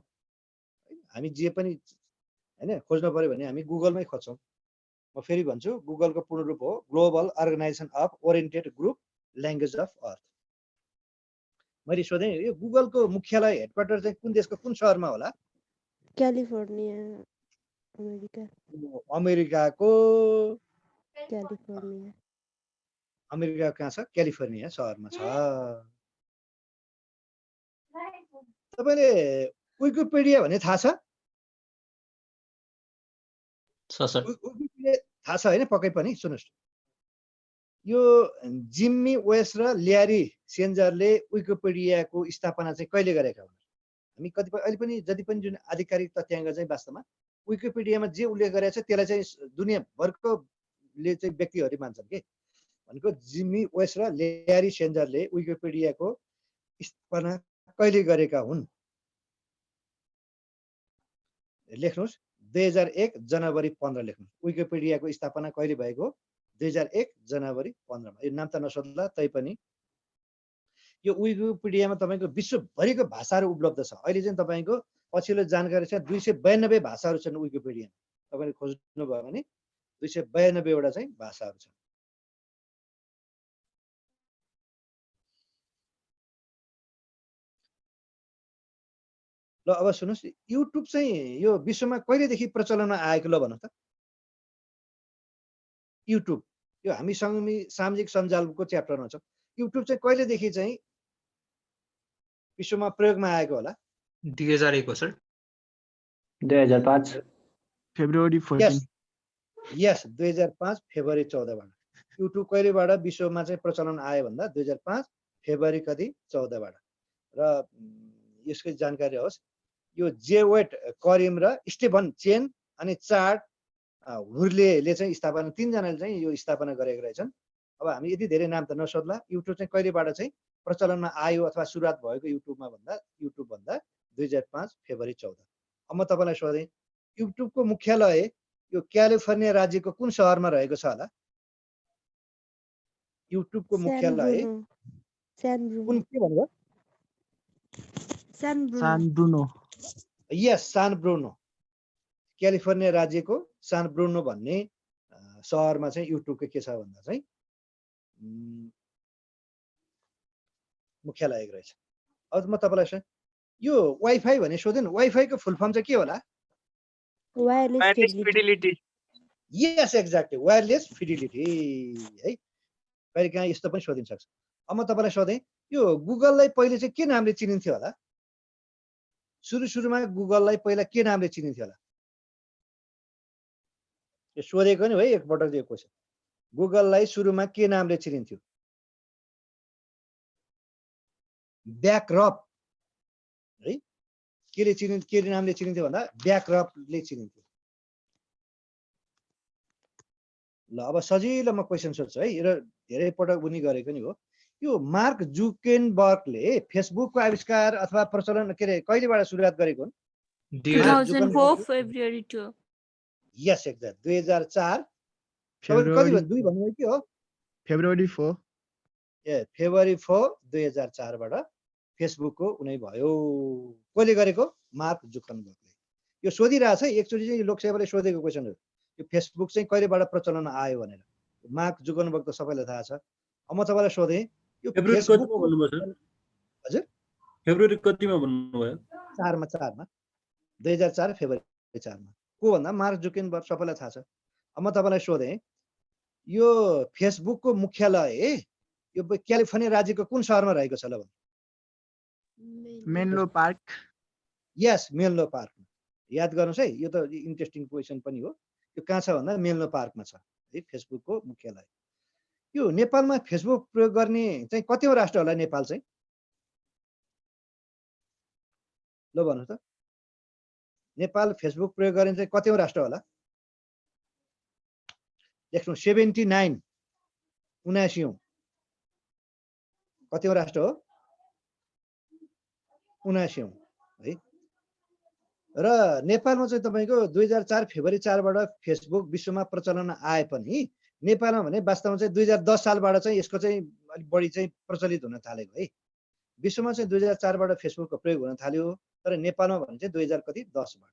हामी जे पनि हैन खोज्नु पर्यो भने हामी गुगलमै खोज्छौँ म फेरि भन्छु गुगलको पूर्ण रूप हो global organisation of oriented group language of अर्थ मैले सोधेँ यो गुगलको मुख्यालय हेडक्वार्टर चाहिँ कुन देशको कुन सहरमा होला क्यालिफोर्निया अमेरिका अमेरिकाको क्यालिफोर्निया अमेरिका कहाँ छ क्यालिफोर्निया सहरमा छ तपाईँले विकिपीडिया भन्ने थाहा छ सर विकिपीडिया थाहा छ होइन पक्कै पनि सुन्नुहोस् यो जिम्मी वेस्ट र ल्यारी सेन्जरले विकिपीडियाको स्थापना चाहिँ कहिले गरेका हुन् हामी कतिपय अहिले पनि जति पनि जुन आधिकारिक तथ्याङ्क चाहिँ वास्तवमा विकिपीडियामा जे उल्लेख गरेको छ त्यसलाई चाहिँ दुनियाँभरकोले चाहिँ व्यक्तिहरू मान्छन् के भनेको जिम्मी वेस्ट र ल्यारी सेन्जरले विकिपीडियाको स्थापना कहिले गरेका हुन् लेख्नुहोस् 2001 जनवरी 15 लेख्नुहोस् विकिपीडियाको स्थापना कहिले भएको 2001 जनवरी 15 यो नाम त नसोध्ला तैपनि यो विकिपीडियामा तपाईँको विश्वभरिको भाषाहरू उपलब्ध छ अहिले चाहिँ तपाईँको पछिल्लो जानकारी छ 292 भाषाहरू छन् विकिपीडियामा तपाईँले खोज्नु भयो भने 292 वटा चाहिँ भाषाहरू छन् ल अब सुन्नुहोस् युट्युब चाहिँ यो विश्वमा कहिलेदेखि प्रचलनमा आएको ल भन्नु त युट्युब यो हामी सामाजिक सञ्जालको च्याप्टरमा छ युट्युब चाहिँ कहिलेदेखि चाहिँ विश्वमा प्रयोगमा आएको होला 2001 हो सर 2005 फेब्रुअरी 14 यस 2005 फेब्रुअरी 14 बाट युट्युब कहिलेबाट विश्वमा चाहिँ प्रचलन आयो भन्दा 2005 फेब्रुअरी कति 14 बाट र यसको जानकारी होस् यो जेवेट करिम र स्टेफन चेन अनि चार्ट हुर्लेले चाहिँ स्थापना तीनजनाले चाहिँ यो स्थापना गरेका रहेछन् अब हामी यति धेरै नाम त नसोध्ला युट्युब चाहिँ कहिलेबाट चाहिँ प्रचलनमा आयो अथवा सुरुवात भएको युट्युब भन्दा 2005 फेब्रुअरी 14 अब म तपाईँलाई सोधेँ युट्युबको मुख्यालय यो क्यालिफोर्निया राज्यको कुन सहरमा रहेको छ होला युट्युबको मुख्यालय कुन के भन्नुभयो सान ब्रुनो यस सान ब्रुनो क्यालिफोर्निया राज्यको सान ब्रुनो भन्ने सहरमा चाहिँ युट्युबको के छ भन्दा चाहिँ मुख्यालय रहेछ अब म तपाईँलाई सोधेँ यो वाइफाई भने सोधेँ वाइफाईको फुल फर्म चाहिँ के होला वायरलेस फिडिलिटी यस एक्ज्याक्टली वायरलेस फिडिलिटी है कहिले काहीँ यस्तो पनि सोधिन सक्छ अब म तपाईँलाई सोधेँ यो गुगललाई पहिले चाहिँ के नामले चिनिन्थ्यो होला सुरुमा गुगललाई पहिला के नामले चिनिन्थ्यो होला यो सोधेको नि है एकपटक दिएको क्वेसन गुगललाई सुरुमा के नामले चिनिन्थ्यो ब्याकरप है के नामले चिनिन्थ्यो भन्दा ब्याकरपले चिनिन्थ्यो ल अब सजिलो म क्वेसन सोध्छु है र धेरै पटक उनी गरेको नि हो यो मार्क जुकेनबर्गले फेसबुकको आविष्कार अथवा प्रचलन के अरे कहिलेबाट सुरुवात गरेको हुन् 2004 फेब्रुअरी 2 यस एक्ज्याक्ट 2004 कति भन्नु 2 भन्नुभयो के हो फेब्रुअरी 4 फेब्रुअरी 4 2004 बाट फेसबुकको उनी भयो कसले गरेको मार्क जुकनबर्गले यो सोधिरहेछ एकचोटि चाहिँ लोकसेवाले सोधेको क्वेसन हो यो फेसबुक चाहिँ कहिलेबाट प्रचलनमा आयो भनेर मार्क जुकनबर्ग त सबैलाई थाहा छ अब म तपाईँलाई सोधेँ यो फेब्रुअरी कतिमा भन्नुभयो सर हजुर फेब्रुअरी कतिमा भन्नुभयो 4 मा 2004 फेब्रुअरी 4 मा को भन्दा मार्क जुकनबर्ग सबैलाई थाहा छ अब म तपाईँलाई सोधेँ यो फेसबुकको मुख्यालय यो क्यालिफोर्निया राज्यको कुन सहरमा रहेको छ ल भन्नु? मेनलो पार्क यस, मेनलो पार्कमा। याद गर्नुहोस् है, यो त इन्ट्रेस्टिङ क्वेसन पनि हो। यो कहाँ छ भन्दा मेनलो पार्कमा छ है फेसबुकको मुख्यालय। यो नेपालमा फेसबुक प्रयोग गर्ने चाहिँ कतिवटा राष्ट्र होला नेपाल चाहिँ? ल भन्नु त, नेपाल फेसबुक प्रयोग गर्ने चाहिँ कतिवटा राष्ट्र होला? लेख्नु 79 79औं कतिवटा राष्ट्र हो? 79औं है। र नेपालमा चाहिँ तपाईँको 2004 फेब्रुअरी 4 बाट फेसबुक विश्वमा प्रचलन आए पनि नेपालमा भने वास्तवमा चाहिँ 2010 सालबाट चाहिँ यसको चाहिँ अलिक बढी चाहिँ प्रचलित हुन थालेको है। विश्वमा चाहिँ 2004 बाट फेसबुकको प्रयोग हुन थाल्यो, तर नेपालमा भने चाहिँ 2010 बाट।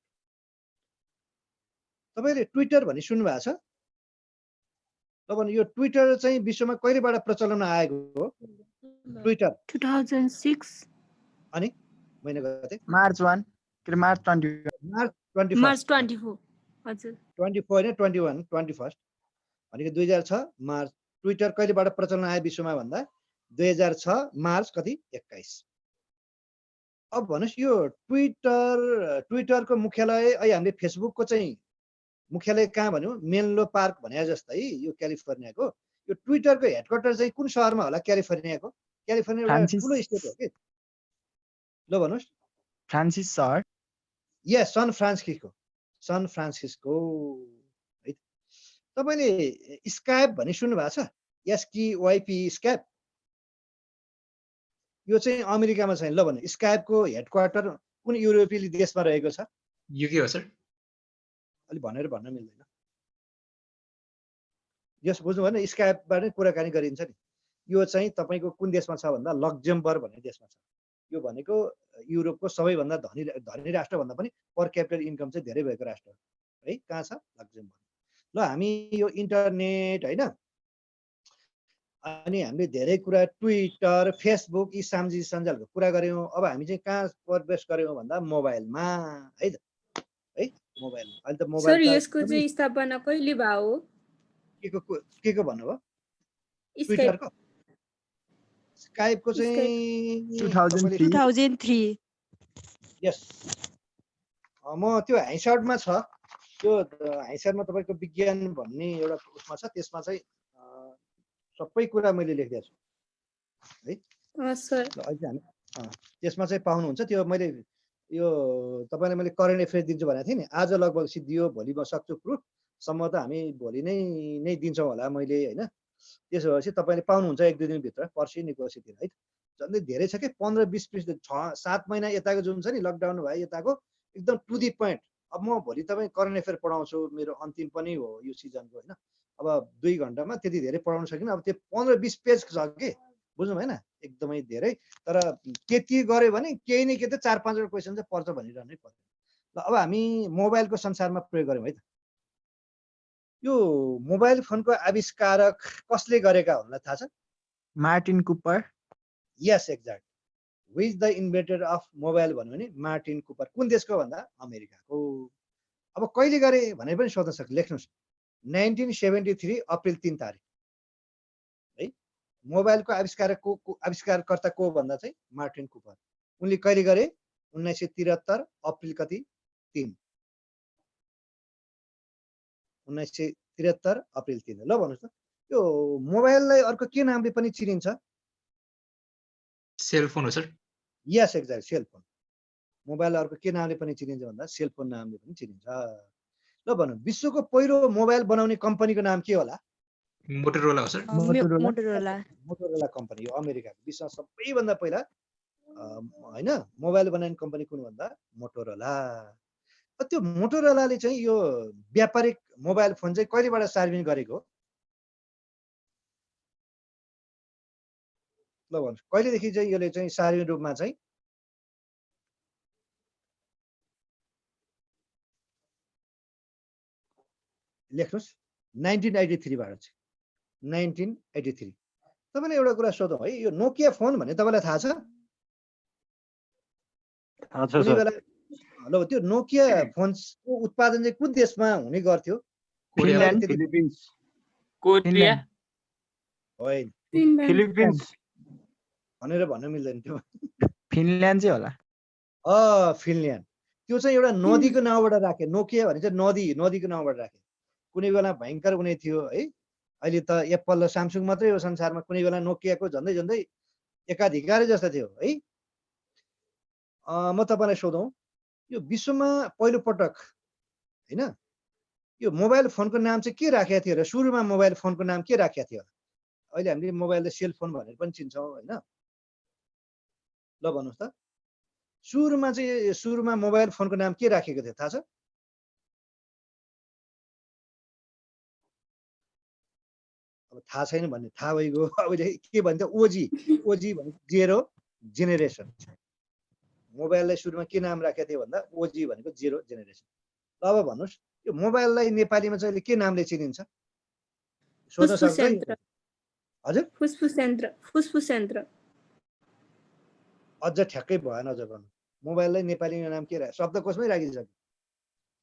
तपाईँले ट्विटर भन्ने सुन्नु भएको छ? ल भने यो ट्विटर चाहिँ विश्वमा कहिलेबाट प्रचलनमा आएको हो? ट्विटर 2006 अनि महिना गते मार्च 1 के अरे मार्च 20 मार्च 24 मार्च 24 हजुर 24 होइन 21 21 भनेको 2006 मार्च। ट्विटर कहिलेबाट प्रचलन आयो विश्वमा भन्दा 2006 मार्च कति 21। अब भन्नुहोस् यो ट्विटरको मुख्यालय अहिले हामीले फेसबुकको चाहिँ मुख्यालय कहाँ भन्यो? मेनलो पार्क भने जस्तै यो क्यालिफोर्नियाको यो ट्विटरको हेडक्वार्टर चाहिँ कुन सहरमा होला? क्यालिफोर्नियाको। क्यालिफोर्निया एउटा फ्रान्सिस। ठुलो स्टेट हो कि। ल भन्नुहोस्। फ्रान्सिस सहर यस, सन फ्रान्सिस्को है। तपाईँले स्काइप भन्ने सुन्नु भएको छ? SKYP Skype. यो चाहिँ अमेरिकामा छ। ल भन्नु स्काइपको हेडक्वार्टर कुन युरोपेली देशमा रहेको छ? युके हो सर। अलि भनेर भन्न मिल्दैन। यस बुझ्नु भएन, स्काइपबाट कुराकानी गरिन्छ नि। यो चाहिँ तपाईँको कुन देशमा छ भन्दा लक्जमबर्ग भन्ने देशमा छ। यो भनेको युरोपको सबैभन्दा धनी राष्ट्र भन्दा पनि पर क्यापिटल इन्कम चाहिँ धेरै भएको राष्ट्र है। कहाँ छ? लक्जमबर्ग। ल हामी यो इन्टरनेट होइन, अनि हामीले धेरै कुरा ट्विटर फेसबुक यी सामाजिक सञ्जालको कुरा गऱ्यौँ। अब हामी चाहिँ कहाँ प्रवेश गऱ्यौँ भन्दा मोबाइलमा है त है। मोबाइलमा अहिले त सर मोबाइल यसको चाहिँ स्थापना कहिले भयो हो? के को भन्नुभयो? स्काइप ट्विटरको स्काइपको चाहिँ 2003 यस। म त्यो हाइसार्डमा छ। त्यो हाइसार्डमा तपाईँको विज्ञान भन्ने एउटा उसमा छ, त्यसमा चाहिँ सबै कुरा मैले लेखिदिएको छु है। सर अहिले हामी त्यसमा चाहिँ पाउनुहुन्छ। त्यो मैले यो तपाईँलाई मैले करेन्ट एफेयर दिन्छु भनेको थिएँ नि, आज लगभग सिद्धियो, भोलि म सक्छु प्रुफ। सम्भवतः हामी भोलि नै दिन्छौँ होला मैले होइन। त्यसो भएपछि तपाईँले पाउनुहुन्छ 1-2 दिनभित्र, पर्सि निकोसितिर है। झन्डै धेरै छ कि 15-20 पेज 6-7 महिना यताको जुन छ नि लकडाउन भयो यताको एकदम टु दी पोइन्ट। अब म भोलि तपाईँ करेन्ट एफेयर पढाउँछु, मेरो अन्तिम पनि हो यो सिजनको होइन। अब 2 घन्टामा त्यति धेरै पढाउन सकिनँ। अब त्यो 15-20 पेज छ कि बुझ्नु भएन, एकदमै धेरै। तर त्यति गऱ्यो भने केही न केही त 4-5 क्वेसन चाहिँ पर्छ भनिरहनै पर्यो। ल अब हामी मोबाइलको संसारमा प्रयोग गऱ्यौँ है त। यो मोबाइल फोनको आविष्कारक कसले गरेका हुनलाई थाहा छ? Martin Cooper. Yes exact. Who is the inventor of mobile भन्यो भने मार्टिन कुपर। कुन देशको भन्दा अमेरिकाको। अब कहिले गरे भने पनि सोध्न सक्छ, लेख्नुहोस् 1973 अप्रिल 3 तारिक है। मोबाइलको आविष्कारकर्ता को भन्दा चाहिँ मार्टिन कुपर। उनले कहिले गरे? 1973 अप्रिल कति 3 1973 अप्रिल 3। ल भन्नुहोस् त यो मोबाइललाई अर्को के नामले पनि चिनिन्छ? सेलफोन हो सर। यस एक्ज्याक्ट, सेलफोन। मोबाइल अर्को के नामले पनि चिनिन्छ भन्दा सेलफोन नामले पनि चिनिन्छ। ल भन्नु विश्वको पहिलो मोबाइल बनाउने कम्पनीको नाम के होला? मोटोरोला हो सर। मोटोरोला कम्पनी हो अमेरिकाको। विश्वमा सबैभन्दा पहिला होइन मोबाइल बनाउने कम्पनी कुन भन्दा मोटोरोला। त्यो मोटोरोलाले चाहिँ यो व्यापारिक मोबाइल फोन चाहिँ कहिलेबाट सार्वजनिक गरेको? ल भन्नुहोस् कहिलेदेखि चाहिँ यसले चाहिँ सार्वजनिक रूपमा चाहिँ लेख्नुहोस् 1983 बाट चाहिँ 1983। तपाईँले एउटा कुरा सोधौँ है, यो नोकिया फोन भन्ने तपाईँलाई थाहा छ? कुनै बेला ल त्यो नोकिया फोनको उत्पादन चाहिँ कुन देशमा हुने गर्थ्यो? कोरिया फिनल्यान्ड त्यति फिलिपिन्स कोरिया फिनल्यान्ड होइन फिनल्यान्ड फिलिपिन्स भनेर भन्न मिल्दैन त्यो फिनल्यान्ड चाहिँ होला फिनल्यान्ड त्यो चाहिँ एउटा नदीको नाउँबाट राखे नोकिया भने चाहिँ नदीको नाउँबाट राखे कुनै बेला भयङ्कर हुने थियो है अहिले त एप्पल र सामसुङ मात्रै हो संसारमा कुनै बेला नोकियाको झन्डै झन्डै एकाधिकारै जस्तो थियो है म तपाईँलाई सोधौँ यो विश्वमा पहिलो पटक होइन यो मोबाइल फोनको नाम चाहिँ के राखेको थियो र सुरुमा मोबाइल फोनको नाम के राखेको थियो अहिले हामीले मोबाइललाई सेल फोन भनेर पनि चिन्छौँ होइन ल भन्नुहोस् त सुरुमा मोबाइल फोनको नाम के राखेको थियो थाहा छ अब थाहा छैन भन्ने थाहा भइगयो अहिले के भन्छ ओजी भनेको 0 जेनेरेसन मोबाइललाई सुरुमा के नाम राखेको थियो भन्दा ओजी भनेको 0 जेनेरेसन ल अब भन्नुहोस् यो मोबाइललाई नेपालीमा चाहिँ अहिले के नामले चिनिन्छ सोध्न फुसफुस सक्छ है? यन्त्र हजुर फुसफुस यन्त्र अझ ठ्याक्कै भएन अझ भन्नु मोबाइललाई नेपालीमा नाम के शब्दकोशमै राखिसक्यो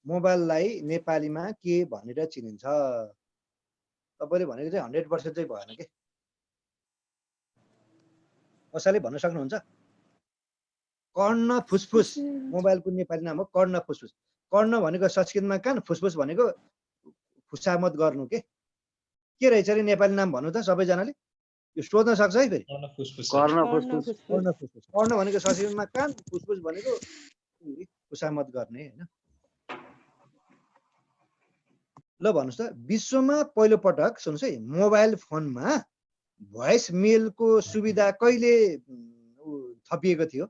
मोबाइललाई नेपालीमा के भनेर चिनिन्छ तपाईँले भनेको चाहिँ 100% चाहिँ भएन के कसैले भन्न सक्नुहुन्छ कर्ण फुसफुस मोबाइलको नेपाली नाम हो कर्ण फुसफुस कर्ण भनेको संस्कृतमा कान फुसफुस भनेको खुसामत गर्नु के रहेछ अरे नेपाली नाम भन्नु त सबैजनाले यो सोध्न सक्छ है फेरि कर्ण फुसफुस कर्ण फुसफुस कर्ण भनेको संस्कृतमा कान फुसफुस भनेको खुसामत गर्ने होइन ल भन्नुहोस् त विश्वमा पहिलो पटक सुन्नुहोस् है मोबाइल फोनमा भोइस मेलको सुविधा कहिले थपिएको थियो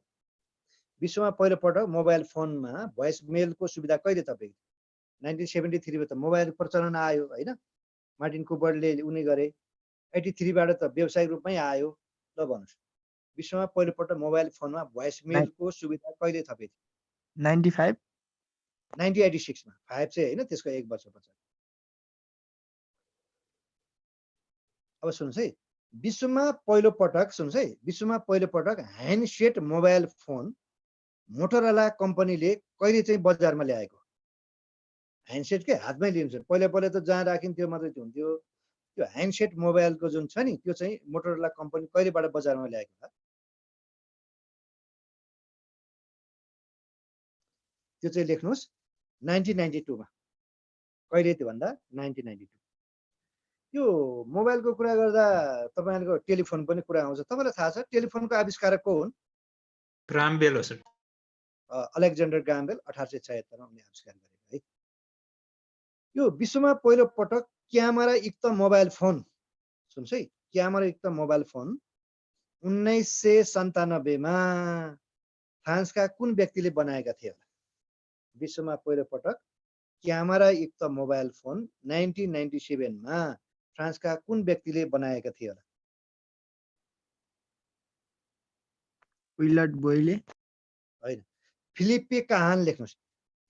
विश्वमा पहिलो पटक मोबाइल फोनमा भोइस मेलको सुविधा कहिले थपिएको थियो 1973 मा त मोबाइल प्रचलन आयो होइन मार्टिन कुपरले उनी गरे 83 बाट त व्यावसायिक रूपमै आयो ल भन्नुहोस् विश्वमा पहिलो पटक मोबाइल फोनमा भोइस मेलको सुविधा कहिले थपिएको थियो 95 1986 मा 5 चाहिँ होइन त्यसको 1 वर्ष पछाडि अब सुन्नुहोस् है विश्वमा पहिलो पटक ह्यान्डसेट मोबाइल फोन मोटोरोला कम्पनीले कहिले चाहिँ बजारमा ल्याएको ह्यान्डसेट के हातमै लिन्छ पहिला त जहाँ राखिन्थ्यो मात्रै हुन्थ्यो त्यो ह्यान्डसेट मोबाइलको जुन छ नि त्यो चाहिँ मोटोरोला कम्पनी कहिलेबाट बजारमा ल्याएको छ त्यो चाहिँ लेख्नुहोस् 1992 मा कहिले त्यो भन्दा 1992 यो मोबाइलको कुरा गर्दा तपाईहरुको टेलिफोन पनि कुरा आउँछ तपाईलाई थाहा छ टेलिफोनको आविष्कारक को हुन् ग्राहम बेल हो सर अलेक्जेन्डर ग्राहम बेल 1876 मा उनले आविष्कार गरे है यो विश्वमा पहिलो पटक क्यामेरा युक्त मोबाइल फोन सुन्नुस् है क्यामेरा युक्त मोबाइल फोन 1997 मा फ्रान्सका कुन व्यक्तिले बनाएका थिए विश्वमा पहिलो पटक क्यामेरा युक्त मोबाइल फोन 1997 मा फ्रान्सका कुन व्यक्तिले बनाएका थिए होला विलियम बोयले हैन फिलिप्पे काहान लेख्नुस्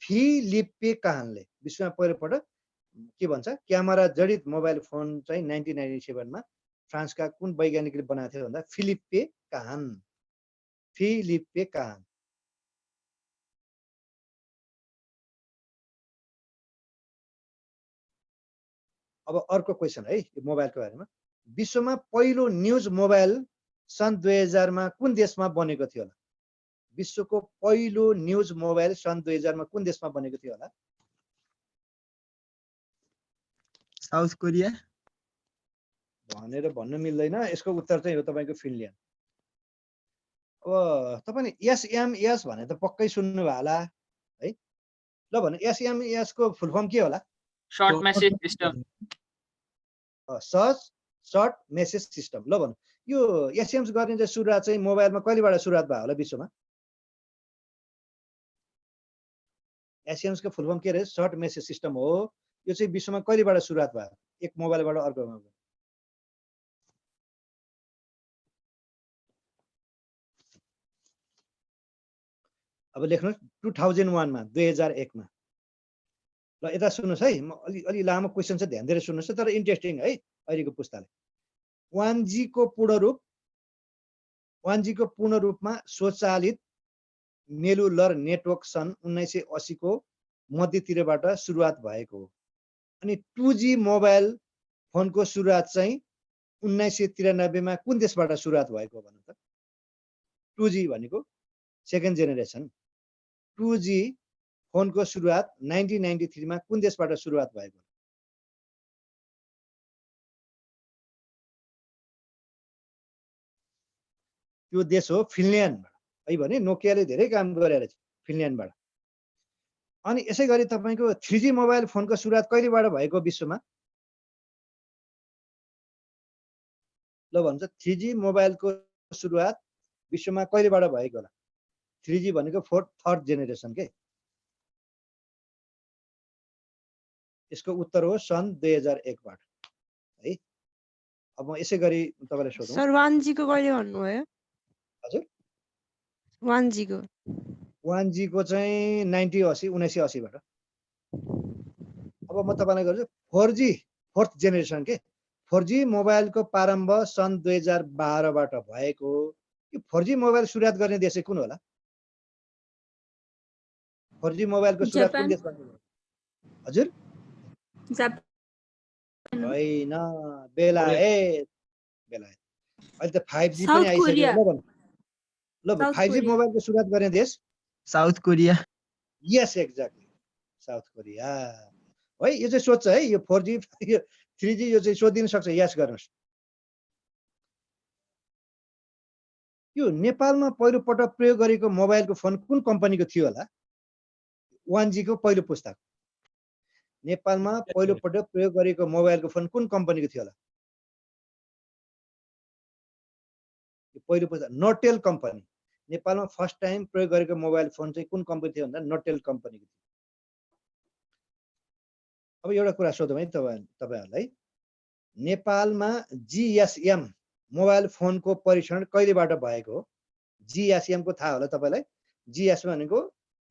फिलिप्पे काहानले विश्वमा पहिलो पटक के भन्छ क्यामेरा जडित मोबाइल फोन चाहिँ 1997 मा फ्रान्सका कुन वैज्ञानिकले बनाएको थियो भन्दा फिलिप्पे काहान अब अर्को क्वेशन है यो मोबाइलको बारेमा विश्वमा पहिलो न्यूज मोबाइल सन् 2000 मा कुन देशमा बनेको थियो होला विश्वको पहिलो न्यूज मोबाइल सन् 2000 मा कुन देशमा बनेको थियो होला साउथ कोरिया भनेर भन्न मिल्दैन यसको उत्तर चाहिँ हो तपाईको फिनल्यान्ड अब तपाईले एसएमएस भने त पक्कै सुन्नु भयो होला है ल भने एसएमएस को फुल फर्म के होला short message system short message system ल भन्नु यो एसएमएस गर्ने चाहिँ सुरुवात चाहिँ मोबाइलमा कहिलेबाट सुरुवात भयो होला विश्वमा एसएमएस को फुल फर्म के रे सर्ट मेसेज सिस्टम हो यो चाहिँ विश्वमा कहिलेबाट सुरुवात भयो एक मोबाइलबाट अर्कोमा अब लेख्नुहोस् 2001 मा 2001 मा ल यता सुन्नुस् है म अलि लामो क्वेशन छ ध्यान दिएर सुन्नुस् तर इन्ट्रेस्टिङ है अहिलेको पुस्ताले 1G को पूर्ण रूपमा स्वचालित नेलुलर नेटवर्क सन् 1980 को मध्यतिरबाट सुरुवात भएको हो अनि 2G मोबाइल फोनको सुरुवात चाहिँ 1993 मा कुन देशबाट सुरुवात भएको भन्नु त? 2G भनेको सेकेन्ड जेनेरेसन। 2G फोनको सुरुवात 1993 मा कुन देशबाट सुरुवात भएको? त्यो देश हो फिनल्यान्डबाट है भने नोकियाले धेरै काम गरेर छ फिनल्यान्डबाट। अनि यसै गरी तपाईको 3G मोबाइल फोनको सुरुवात कहिलेबाट भएको विश्वमा? ल भन्छ 3G मोबाइलको सुरुवात विश्वमा कहिलेबाट भएको होला? 3G भनेको थर्ड जेनेरेसन के। यसको उत्तर हो सन् 2001 बाट है। अब म यसै गरी तपाईलाई सोधौं। सर 1G को कहिले भन्नुभयो? हजुर 1G को 1G को चाहिँ 1980 बाट। अब म तपाईलाई गर्छु 4G फोर्थ जेनेरेसन के। 4G मोबाइलको प्रारम्भ सन् 2012 बाट भएको। यो 4G मोबाइल सुरुवात गर्ने देश चाहिँ कुन होला? 4G मोबाइलको सुरुवात कुन जापान। देशबाट भयो? हजुर जापान होइन, बेलायत। बेलायत। अहिले त 5G पनि साउथ आइसक्यो। कोरिया। ल 5G कोरिया। मोबाइलको सुरुवात गर्ने देश? South Korea. Yes exactly South Korea. है यो चाहिँ सोध्छ है, यो 4G 3G यो चाहिँ सोधिन सक्छ, यस गर्नुस्। यो नेपालमा पहिलो पटक प्रयोग गरेको मोबाइलको फोन कुन कम्पनीको थियो होला? 1G को पहिलो पुस्ता। नेपालमा पहिलो पटक प्रयोग गरेको मोबाइलको फोन कुन कम्पनीको थियो होला? यो पहिलो पुस्ता नोटेल कम्पनी। नेपालमा फर्स्ट टाइम प्रयोग गरेको मोबाइल फोन चाहिँ कुन कम्पनी थियो भन्दा नोटेल कम्पनीको थियो। अब एउटा कुरा सोधौँ है तपाईहरुलाई। नेपालमा GSM मोबाइल फोनको परीक्षण कहिलेबाट भएको हो? GSM को थाहा होला तपाईलाई? GSM भनेको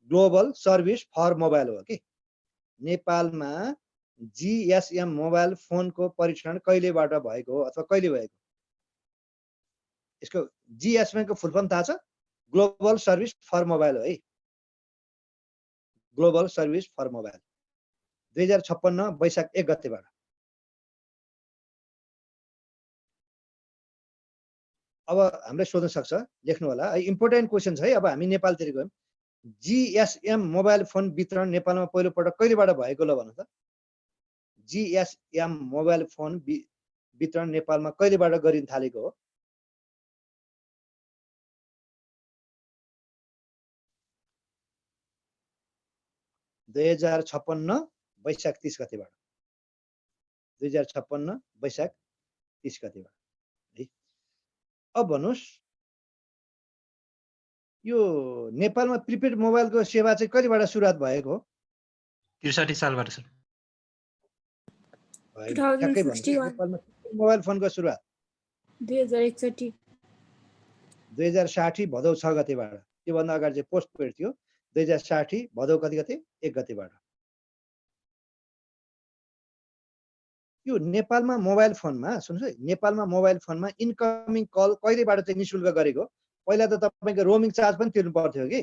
ग्लोबल सर्भिस फर मोबाइल हो कि। नेपालमा GSM मोबाइल फोनको परीक्षण कहिलेबाट भएको हो अथवा कहिले भएको? यसको GSM को फुल फर्म थाहा छ? ग्लोबल सर्भिस फर मोबाइल हो है। ग्लोबल सर्भिस फर मोबाइल 2056 वैशाख 1 गतेबाट। अब हामीले सोध्न सक्छ, लेख्नु होला है, इम्पोर्टेन्ट क्वेशन छ है। अब हामी नेपालतिर गयौं। GSM मोबाइल फोन वितरण नेपालमा पहिलो पटक कहिलेबाट भएको ल भन्नु त? GSM मोबाइल फोन वितरण नेपालमा कहिलेबाट गरिन थालेको हो? वैशाख 30 गतेबाट। 2056 वैशाख 30 गतेबाट है। अब भन्नुस् यो नेपालमा प्रिपेड मोबाइलको सेवा चाहिँ कहिलेबाट सुरुवात भएको हो? 63 सालबाट सर। होइन, ठ्याक्कै भन्नुस्। 2061 नेपालमा प्रिपेड मोबाइल फोनको सुरुवात 2061 2060 भदौ 6 गतेबाट। त्योभन्दा अगाडि चाहिँ पोस्ट पेड थियो। 2060 भदौ कति गते? 1 गतेबाट। यो नेपालमा मोबाइल फोनमा सुन्नुस् है, नेपालमा मोबाइल फोनमा इन्कमिङ कल कहिलेबाट चाहिँ निशुल्क गरेको? पहिला त तपाईको रोमिङ चार्ज पनि तिर्नु पर्थ्यो कि,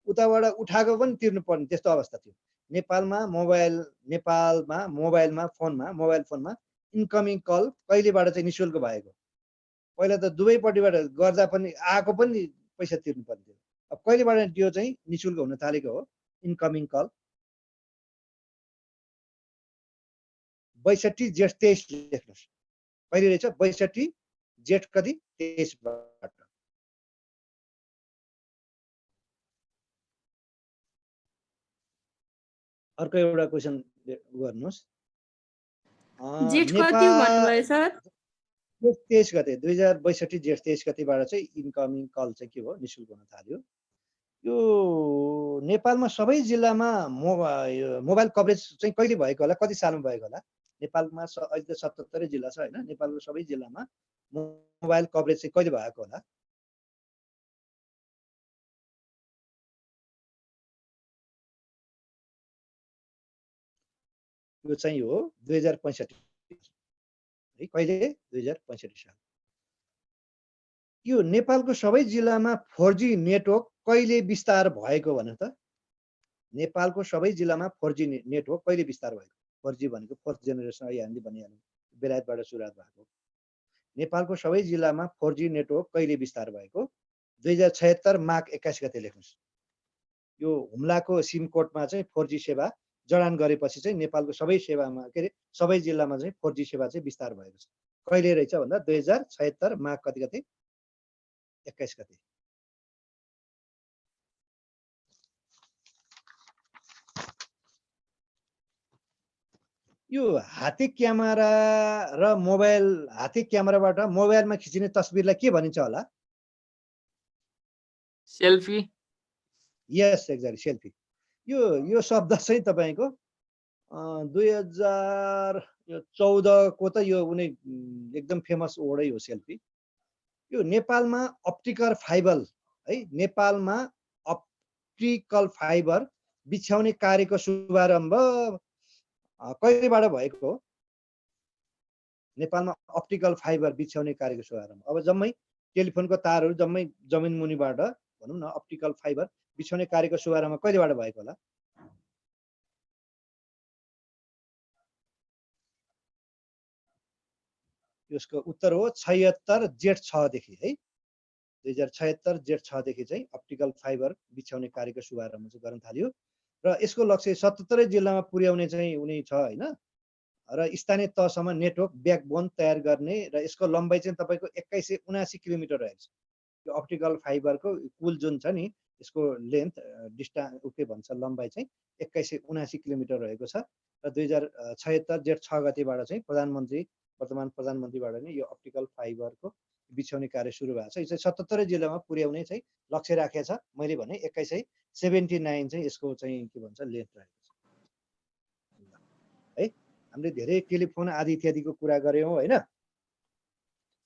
उताबाट उठाएको पनि तिर्नु पर्ने त्यस्तो अवस्था थियो। नेपालमा मोबाइलमा फोनमा इन्कमिङ कल कहिलेबाट चाहिँ निशुल्क भएको? पहिला त दुवैपट्टिबाट गर्दा पनि आएको पनि पैसा तिर्नु पर्ने थियो। अब कहिलेबाट त्यो चाहिँ निशुल्क हुन थालेको हो इन्कमिङ कल? 62 जेठ 23 लेख्नुस्। कहिले रहेछ? 62 जेठ कति? 23 बाट। अर्को एउटा क्वेशन गर्नुस्। जेठ कति भन्नुभयो सर? 23 गते 2062 जेठ 23 गतेबाट चाहिँ इन्कमिङ कल चाहिँ के हो? निशुल्क हुन थाल्यो। यो नेपालमा सबै जिल्लामा मोबाइल कभरेज चाहिँ कहिले भएको होला? कति सालमा भएको होला? नेपालमा अहिले त 77 जिल्ला छ हैन? नेपालको सबै जिल्लामा मोबाइल कभरेज चाहिँ कहिले भएको होला? यो चाहिँ हो 2065 है। कहिले? 2065 साल। यो नेपालको सबै जिल्लामा 4G नेटवर्क कहिले विस्तार भएको भन्नु त? नेपालको सबै जिल्लामा 4G नेटवर्क कहिले विस्तार भएको? 4G भनेको फोर्थ जेनेरेसन अहिले हामीले भनिहाल्यौँ, बेलायतबाट सुरुवात भएको। नेपालको सबै जिल्लामा 4G नेटवर्क कहिले विस्तार भएको? 2076 माघ 21 गते लेख्नुहोस्। यो हुम्लाको सिमकोटमा चाहिँ 4G सेवा जडान गरेपछि चाहिँ नेपालको सबै सेवामा के अरे सबै जिल्लामा चाहिँ 4G सेवा चाहिँ विस्तार भएको छ। कहिले रहेछ भन्दा 2076 माघ कति गते? 21 गते। यो हाते क्यामेरा र मोबाइल, हाते क्यामेराबाट मोबाइलमा खिचिने तस्बिरलाई के भनिन्छ होला? सेल्फी। यस, एक्ज्याक्टली, सेल्फी। यो शब्द चाहिँ तपाईँको 2014 को त यो उनी एकदम फेमस वर्डै हो सेल्फी। यो नेपालमा अप्टिकल फाइबर है, नेपालमा अप्टिकल फाइबर बिछ्याउने कार्यको शुभारम्भ कहिलेबाट भएको हो? नेपालमा अप्टिकल फाइबर बिछ्याउने कार्यको शुभारम्भ। अब जम्मै टेलिफोनको तारहरू जम्मै जमिन मुनिबाट भनौँ न अप्टिकल फाइबर बिछ्याउने कार्यको शुभारम्भ कहिलेबाट भएको होला? यसको उत्तर हो 76 जेठ 6 देखि है। 2076 जेठ 6 देखि चाहिँ अप्टिकल फाइबर बिछ्याउने कार्यको शुभारम्भ चाहिँ गर्न थाल्यो र यसको लक्ष्य 77 जिल्लामा पुर्याउने चाहिँ उनी छ हैन। र स्थानीय तहसम्म नेटवर्क ब्याकबोन तयार गर्ने र यसको लम्बाइ चाहिँ तपाईको 2179 किलोमिटर रहेछ। यो अप्टिकल फाइबरको कुल जुन छ नि यसको लेन्थ डिस्टेन्स के भन्छ लम्बाइ चाहिँ 2179 किलोमिटर रहेको छ र 2076 जेठ 6 गतेबाट चाहिँ वर्तमान प्रधानमन्त्रीबाट नै यो अप्टिकल फाइबरको बिछ्याउने कार्य सुरु भएको छ। यो चाहिँ 77 जिल्लामा पुर्याउने चाहिँ लक्ष्य राखेको छ। मैले भने 2179 चाहिँ यसको चाहिँ के भन्छ लेन्थ रहेको छ है। हामीले धेरै टेलिफोन आदि इत्यादिको कुरा गर्यौं हैन।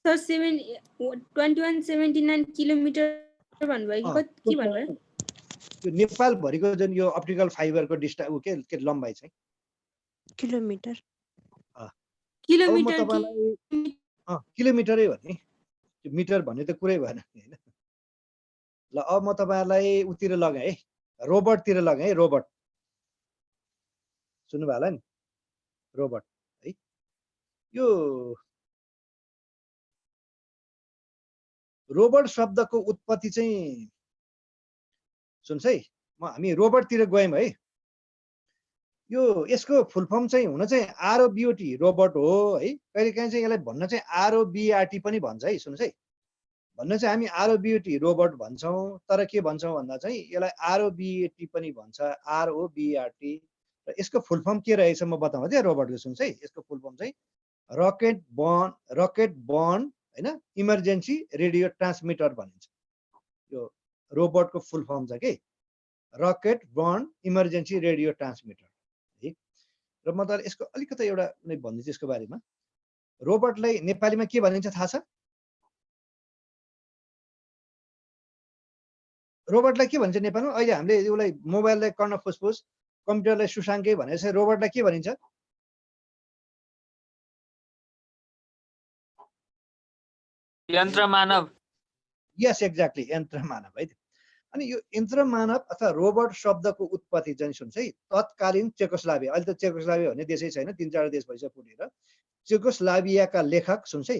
सर 2179 किलोमिटर भन्नुभयो कि के भन्नुभयो? यो नेपाल भरिको जुन यो अप्टिकल फाइबरको डिस्टेन्स के लम्बाइ चाहिँ किलोमिटर। किलोमिटर किलोमिटरै हो नि, मिटर भन्ने त कुरै भएन हैन। ल अब म तपाईहरुलाई उतिर लगाए है, रोबोटतिर लगाए है। रोबोट सुन्नु भयो होला नि, रोबोट है। यो रोबोट शब्दको उत्पत्ति चाहिँ सुन्छ है, हामी रोबोटतिर गयौं है। यो यसको फुल फर्म चाहिँ हुन चाहिँ आरओबीओटी रोबोट हो है। कहिलेकाहीँ चाहिँ यसलाई भन्न चाहिँ आरओबीआरटी पनि भन्छ है। सुन्नुस् है, भन्न चाहिँ हामी आरओबीओटी रोबोट भन्छौं, तर के भन्छौं भन्दा चाहिँ यसलाई आरओबीएटी पनि भन्छ, आरओबीआरटी। र यसको फुल फर्म के रहेछ म बताउँछु है रोबोटको। सुन्नुस् है, यसको फुल फर्म चाहिँ रकेट बर्न हैन इमर्जेन्सी रेडियो ट्रान्समिटर भनिन्छ। यो रोबोटको फुल फर्म छ के rocket burn emergency radio transmitter है। र म त यसको अलिकति एउटा भनिदिन्छु यसको बारेमा। रोबोटलाई नेपालीमा के भनिन्छ थाहा छ? रोबोटलाई के भन्छ नेपालमा? अहिले हामीले यसलाई मोबाइललाई कर्ण फुसफुस, कम्प्युटरलाई सुसाङ्के भनेर चाहिँ रोबोटलाई के भनिन्छ? यन्त्र मानव। यस, एक्ज्याक्टली, यन्त्र मानव है। अनि यो यन्त्र मानव अथवा रोबोट शब्दको उत्पत्ति चाहिँ सुन्छ है तत्कालीन चेकोस्लोभाकिया, अहिले त चेकोस्लोभाकिया भन्ने देशै छैन, 3-4 देश भइसक्यो फुटेर। चेकोस्लोभाकियाका लेखक सुन्छ है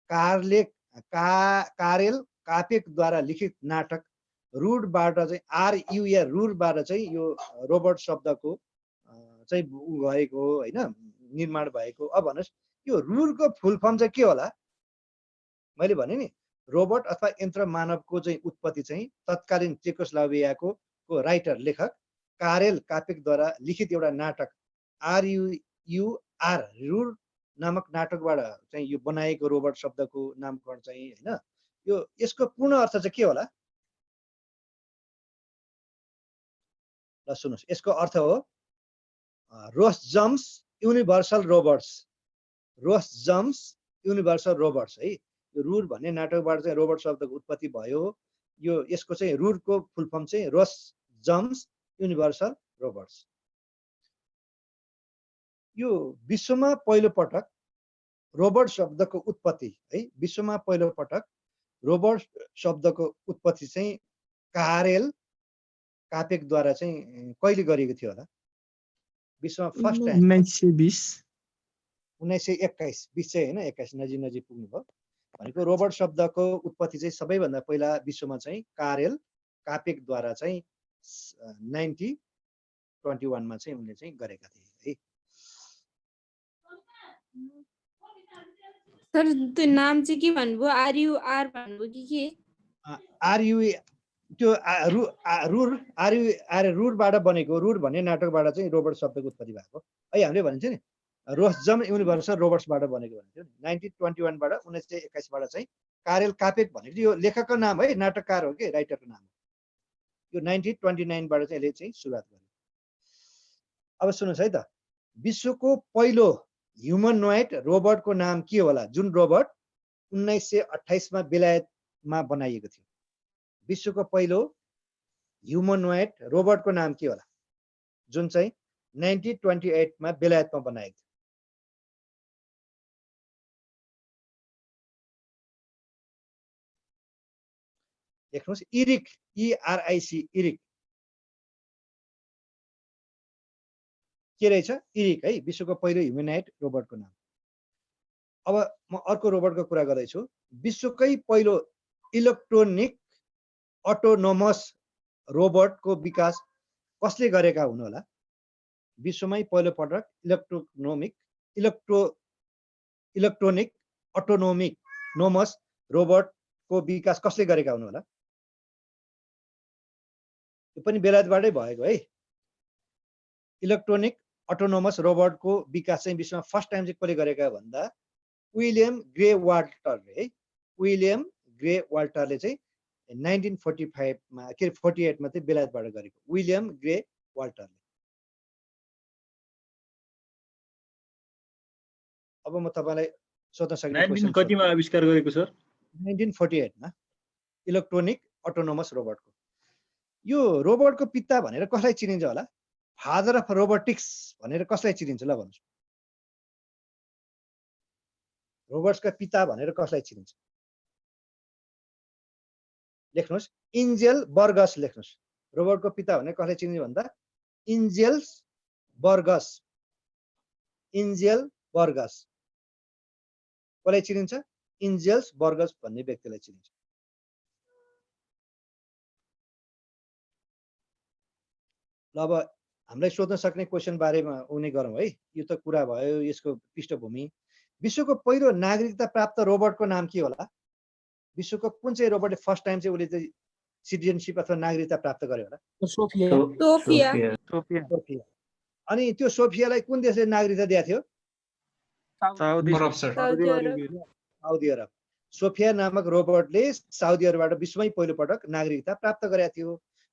कारेल कापेकद्वारा लिखित नाटक रुडबाट चाहिँ आरयुए रुडबाट चाहिँ यो रोबोट शब्दको चाहिँ भएको हो हैन, निर्माण भएको। अब भन्नुस् यो रुडको फुल फर्म चाहिँ के होला? मैले भने नि रोबोट अथवा यन्त्र मानवको चाहिँ उत्पत्ति चाहिँ तत्कालीन चेकोस्लोभाकियाको राइटर लेखक कारेल कापेकद्वारा लिखित एउटा नाटक आरयुआर रुड नामक नाटकबाट चाहिँ यो बनाएको रोबोट शब्दको नामकरण चाहिँ हैन। यो यसको पूर्ण अर्थ चाहिँ के होला? ल सुन्नुस्, यसको अर्थ हो रोसजम्स युनिभर्सल रोबोट्स। रोसजम्स युनिभर्सल रोबोट्स है। यो रुड भन्ने नाटकबाट चाहिँ रोबोट शब्दको उत्पत्ति भयो। यो यसको चाहिँ रुडको फुल फर्म चाहिँ रोसजम्स युनिभर्सल रोबोट्स। यो विश्वमा पहिलो पटक रोबोट शब्दको उत्पत्ति है, विश्वमा पहिलो पटक रोबोट शब्दको उत्पत्ति चाहिँ कारेल कापेकद्वारा चाहिँ कहिले गरिएको थियो होला? विश्वमा फर्स्ट टाइम 1920 1921 20 चाहिँ होइन 21 नजिक पुग्नुभयो भनेको रोबोट शब्दको उत्पत्ति चाहिँ सबैभन्दा पहिला विश्वमा चाहिँ कारेल कापेकद्वारा चाहिँ 1921 मा चाहिँ उनले चाहिँ गरेका थिए है। सर त्यो नाम चाहिँ के भन्नुभयो आरयुआर भन्नुभयो कि के आरयु त्यो रुरबाट बनेको रुर भन्ने नाटकबाट चाहिँ रोबोट शब्दको उत्पत्ति भएको है। हामीले भनिन्छ नि रोसजम युनिभर्सल रोबोट्सबाट बनेको भनेको 1921 बाट 1921 बाट चाहिँ कारेल कापेक भनेको यो लेखकको नाम है, नाटककार हो कि राइटरको नाम हो। यो 1929 बाट चाहिँ यसले चाहिँ सुरुवात गर्यो। अब सुन्नुहोस् है त, विश्वको पहिलो ह्युमनोइड रोबोटको नाम के होला? जुन रोबोट 1928 मा बेलायतमा बनाइएको थियो। विश्वको पहिलो ह्युमनोइड रोबोटको नाम के होला? जुन चाहिँ 1928 मा बेलायतमा बनाइएको थियो। लेख्नुहोस् इरिक, ERIC, इरिक के रहेछ? इरिक है, विश्वको पहिलो ह्युमनोइड रोबोटको नाम। अब म अर्को रोबोटको कुरा गर्दैछु। विश्वकै पहिलो इलेक्ट्रोनिक अटोनोमस रोबोटको विकास कसले गरेका हुनु होला? विश्वमै पहिलो पटक इलेक्ट्रोनिक अटोनोमिक नोमस रोबोटको विकास कसले गरेका हुनु होला? यो पनि बेलायतबाटै भएको है। इलेक्ट्रोनिक अटोनोमस रोबोटको विकास चाहिँ विश्वमा फर्स्ट टाइम चाहिँ कसले गरेका भन्दा विलियम ग्रे वाल्टरले है। विलियम ग्रे वाल्टरले चाहिँ 1945 मा के 48 मा चाहिँ बेलायतबाट गरेको विलियम ग्रे वाल्टरले। अब म तपाईलाई सोध्न सक्ने क्वेशन कतिमा आविष्कार गरेको सर? 1948 मा इलेक्ट्रोनिक अटोनोमस रोबोटको। यो रोबोटको पिता भनेर कसलाई चिनिन्छ होला? फादर अफ रोबोटिक्स भनेर कसलाई चिनिन्छ ल भन्नुस्? रोबोट्सका पिता भनेर कसलाई चिनिन्छ? लेख्नुहोस् इन्जेल बर्गस लेख्नुहोस्। रोबोटको पिता भनेर कसलाई चिनिन्छ भन्दा इन्जेल बर्गस। इन्जेल बर्गस कसलाई चिनिन्छ? इन्जेल्स बर्गस भन्ने व्यक्तिलाई चिनिन्छ। ल अब हामीलाई सोध्न सक्ने क्वेशन बारेमा उनी गरौँ है। यो त कुरा भयो यसको पृष्ठभूमि। विश्वको पहिलो नागरिकता प्राप्त रोबोटको नाम के होला? विश्वको कुन चाहिँ रोबोटले फर्स्ट टाइम चाहिँ उसले चाहिँ सिटिजनशिप अथवा नागरिकता प्राप्त गर्यो होला? Sophia Sophia. अनि त्यो सोफियालाई कुन देशले नागरिकता दिएको थियो? Saudi sir. Saudi Arabia. Sophia नामक रोबोटले साउदी अरबबाट विश्वमै पहिलो पटक नागरिकता प्राप्त गरेको थियो।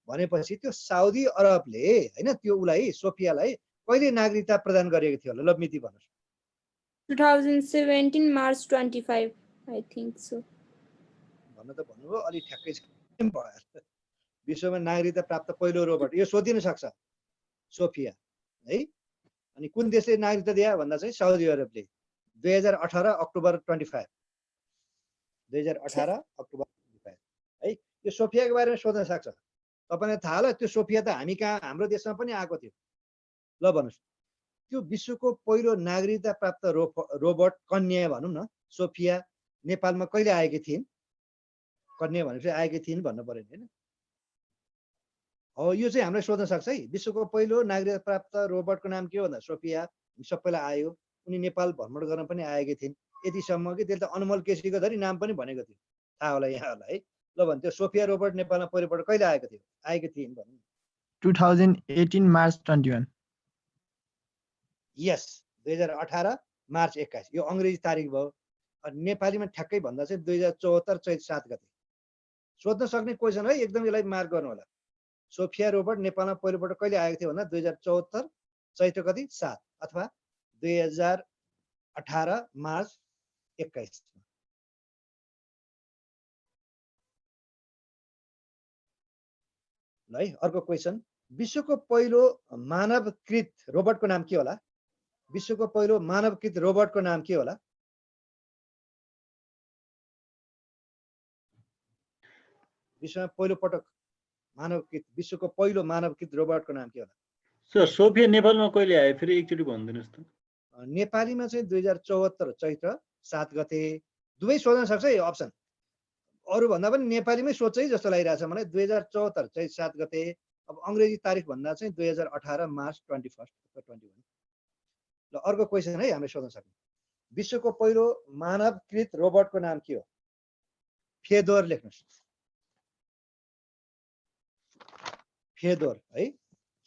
भनेपछि त्यो साउदी अरबले हैन त्यो उलाई सोफियालाई कहिले नागरिकता प्रदान गरेको थियो होला? ल मिति भन्नुस्। 2017 मार्च 25 आई थिंक सो। भन्न त भन्नुभयो अलि ठ्याक्कै भयो। विश्वमा नागरिकता प्राप्त पहिलो रोबोट यो सोधिन सक्छ सोफिया है। अनि कुन देशले नागरिकता दिए भन्दा चाहिँ साउदी अरबले 2018 अक्टोबर 25 2018 अक्टोबर 25 है। यो सोफियाको बारेमा सोध्न सक्छ। तपाईलाई थाहा होला त्यो सोफिया त हामी कहाँ हाम्रो देशमा पनि आएको थियो। ल भन्नुस् त्यो विश्वको पहिलो नागरिकता प्राप्त रोबोट कन्या भनौँ न सोफिया नेपालमा कहिले आएकी थिइन्? कन्या भनेपछि आएकी थिइन् भन्नु पर्यो नि हैन। हो यो चाहिँ हामीलाई सोध्न सक्छ है। विश्वको पहिलो नागरिकता प्राप्त रोबोटको नाम के हो भन्दा सोफिया सबैलाई आयो। उनी नेपाल भ्रमण गर्न पनि आएकी थिइन्। यतिसम्म कि त्यसले त अनमोल केसीको धरि नाम पनि भनेको थियो। थाहा होला यहाँहरूलाई है। ल भन् त्यो सोफिया रोबोट नेपालमा पहिलोपल्ट कहिले आएको थियो? आएकी थिइन् भन्नु। 2018 मार्च 21। यस 2018 मार्च 21 यो अङ्ग्रेजी तारिक भयो। नेपालीमा ठ्याक्कै भन्दा चाहिँ 2074 चैत 7 गते। सोध्न सक्ने क्वेसन है, एकदम यसलाई मार्क गर्नु होला। सोफिया रोबोट नेपालमा पहिलोपल्ट कहिले आएको थियो भन्दा 2074 चैत कति 7 अथवा 2018 मार्च 21। ल है अर्को क्वेसन। विश्वको पहिलो मानवकृत रोबोटको नाम के होला? विश्वको पहिलो मानवकृत रोबोटको नाम के होला? विश्वमा पहिलो पटक मानवकृत विश्वको पहिलो मानवकृत रोबोटको नाम के होला? सर सोफिया नेपालमा कहिले आयो फेरि एकचोटि भनिदिनुहोस् त। नेपालीमा चाहिँ 2074 चैत्र 7 गते दुवै सोध्न सक्छ है अप्सन। अरूभन्दा पनि नेपालीमै सोध्छ है जस्तो लागिरहेछ मलाई। 2074 चैत्र 7 गते। अब अङ्ग्रेजी तारिख भन्दा चाहिँ 2018 मार्च 21 अथवा 21। ल अर्को क्वेसन है हामीले सोध्न सक्ने। विश्वको पहिलो मानवकृत रोबोटको नाम के हो? फेदोर लेख्नुहोस्। फेदोर है,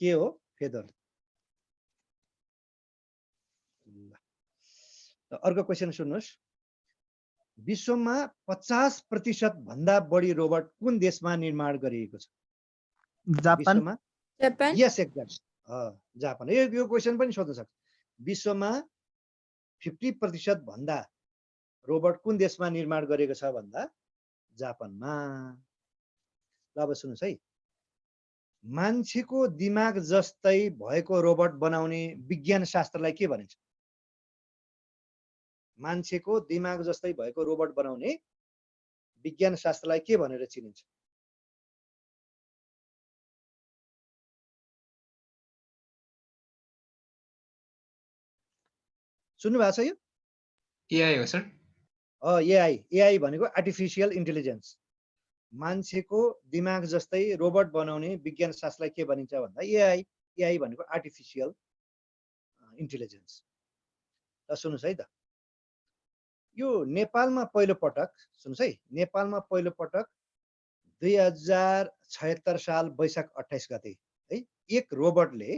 के हो? फेदोर। अर्को क्वेसन सुन्नुहोस्। विश्वमा 50% भन्दा बढी रोबोट कुन देशमा निर्माण गरिएको छ? जापान। विश्वमा जापान। यस एक्ज्याक्ट जापान। यो क्वेसन पनि सोध्न सक्छ। विश्वमा 50% भन्दा रोबोट कुन देशमा निर्माण गरेको छ भन्दा जापानमा। ल अब सुन्नुहोस् है। मान्छेको दिमाग जस्तै भएको रोबोट बनाउने विज्ञान शास्त्रलाई के भनिन्छ? मान्छेको दिमाग जस्तै भएको रोबोट बनाउने विज्ञान शास्त्रलाई के भनेर चिनिन्छ? सुन्नु भएको छ यो? एआई हो सर। एआई भनेको आर्टिफिसियल इन्टेलिजेन्स। मान्छेको दिमाग जस्तै रोबोट बनाउने विज्ञान शास्त्रलाई के भनिन्छ भन्दा एआई भनेको आर्टिफिसियल इन्टेलिजेन्स। ल सुन्नुहोस् है त। यो नेपालमा पहिलो पटक सुन्नुहोस् है, नेपालमा पहिलो पटक 2076 साल वैशाख 28 गते है एक रोबोटले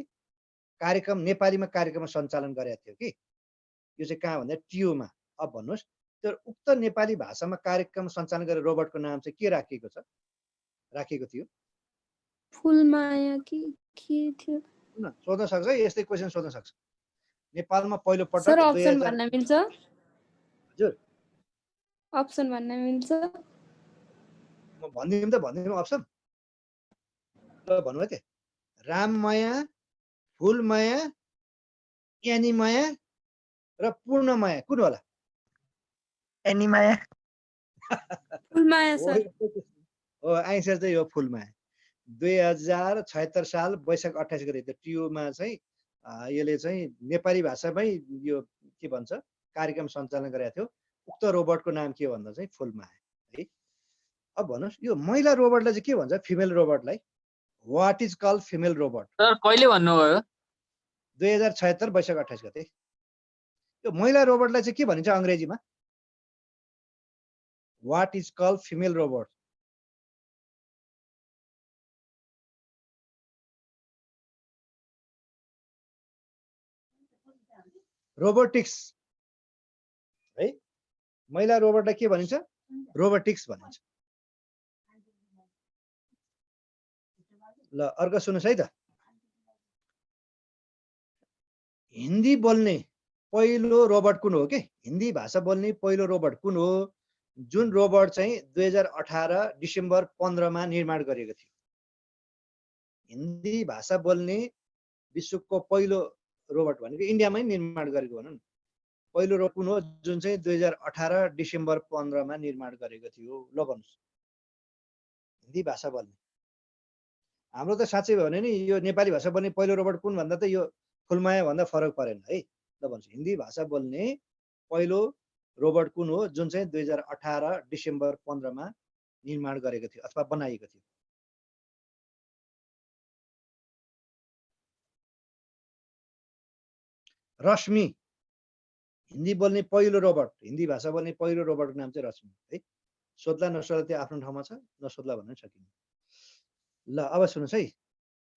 कार्यक्रम नेपालीमा कार्यक्रम सञ्चालन गरेको थियो कि। यो चाहिँ कहाँ भन्दा टियुमा। अब भन्नुहोस् त्यो उक्त नेपाली भाषामा कार्यक्रम सञ्चालन गरेर रोबोटको नाम चाहिँ के राखिएको छ? राखिएको थियो फुलमाया के थियो? सोध्न सक्छ है, यस्तै क्वेसन सोध्न सक्छ। नेपालमा पहिलो पटक सर अप्सन भन्न मिल्छ? हजुर अप्सन भन्न मिल्छ? म भनिदिउँ त भनिदिउँ अप्सन। ल भन्नु है त। राममाया, फुलमाया, एनिमाया र पूर्णमाया कुन होला? एनिमाया। फुलमाया सर। हो आन्सर चाहिँ हो फुलमाया। 2076 साल वैशाख 28 गते त्यो टियुमा चाहिँ यसले चाहिँ नेपाली भाषामै यो के भन्छ कार्यक्रम सञ्चालन गरेको थियो। उक्त रोबोटको नाम के भन्दा चाहिँ फुलमाया है। अब भन्नुहोस् यो महिला रोबोटलाई चाहिँ के भन्छ? फिमेल रोबोटलाई what is call female robot? Sir कहिले भन्नुभयो? 2076 वैशाख 28 गते। यो महिला रोबोटलाई चाहिँ के भनिन्छ अङ्ग्रेजीमा? What is call female robot? Robotics है। महिला रोबोटलाई के भनिन्छ? रोबोटिक्स भनिन्छ। ल अर्को सुन्नुहोस् है त। हिन्दी बोल्ने पहिलो रोबोट कुन हो? के हिन्दी भाषा बोल्ने पहिलो रोबोट कुन हो जुन रोबोट चाहिँ 2018 डिसेम्बर 15 मा निर्माण गरिएको थियो? हिन्दी भाषा बोल्ने विश्वको पहिलो रोबोट भनेको इन्डियामै निर्माण गरेको भनौँ न। पहिलो रोबोट कुन हो जुन चाहिँ 2018 डिसेम्बर 15 मा निर्माण गरेको थियो? ल भन्नुहोस्। हिन्दी भाषा बोल्ने। हाम्रो त साँच्चै भयो भने नि यो नेपाली भाषा बोल्ने पहिलो रोबोट कुन भन्दा त यो फुलमाया भन्दा फरक परेन है। ल भन्नुहोस् हिन्दी भाषा बोल्ने पहिलो रोबोट कुन हो जुन चाहिँ 2018 डिसेम्बर 15 मा निर्माण गरेको थियो अथवा बनाइएको थियो? रश्मि। हिन्दी बोल्ने पहिलो रोबोट, हिन्दी भाषा बोल्ने पहिलो रोबोटको नाम चाहिँ रश्मि है। सोध्ला नसोध्ला त्यो आफ्नो ठाउँमा छ, नसोध्ला भन्न सकिन्न। ल अब सुन्नुहोस् है।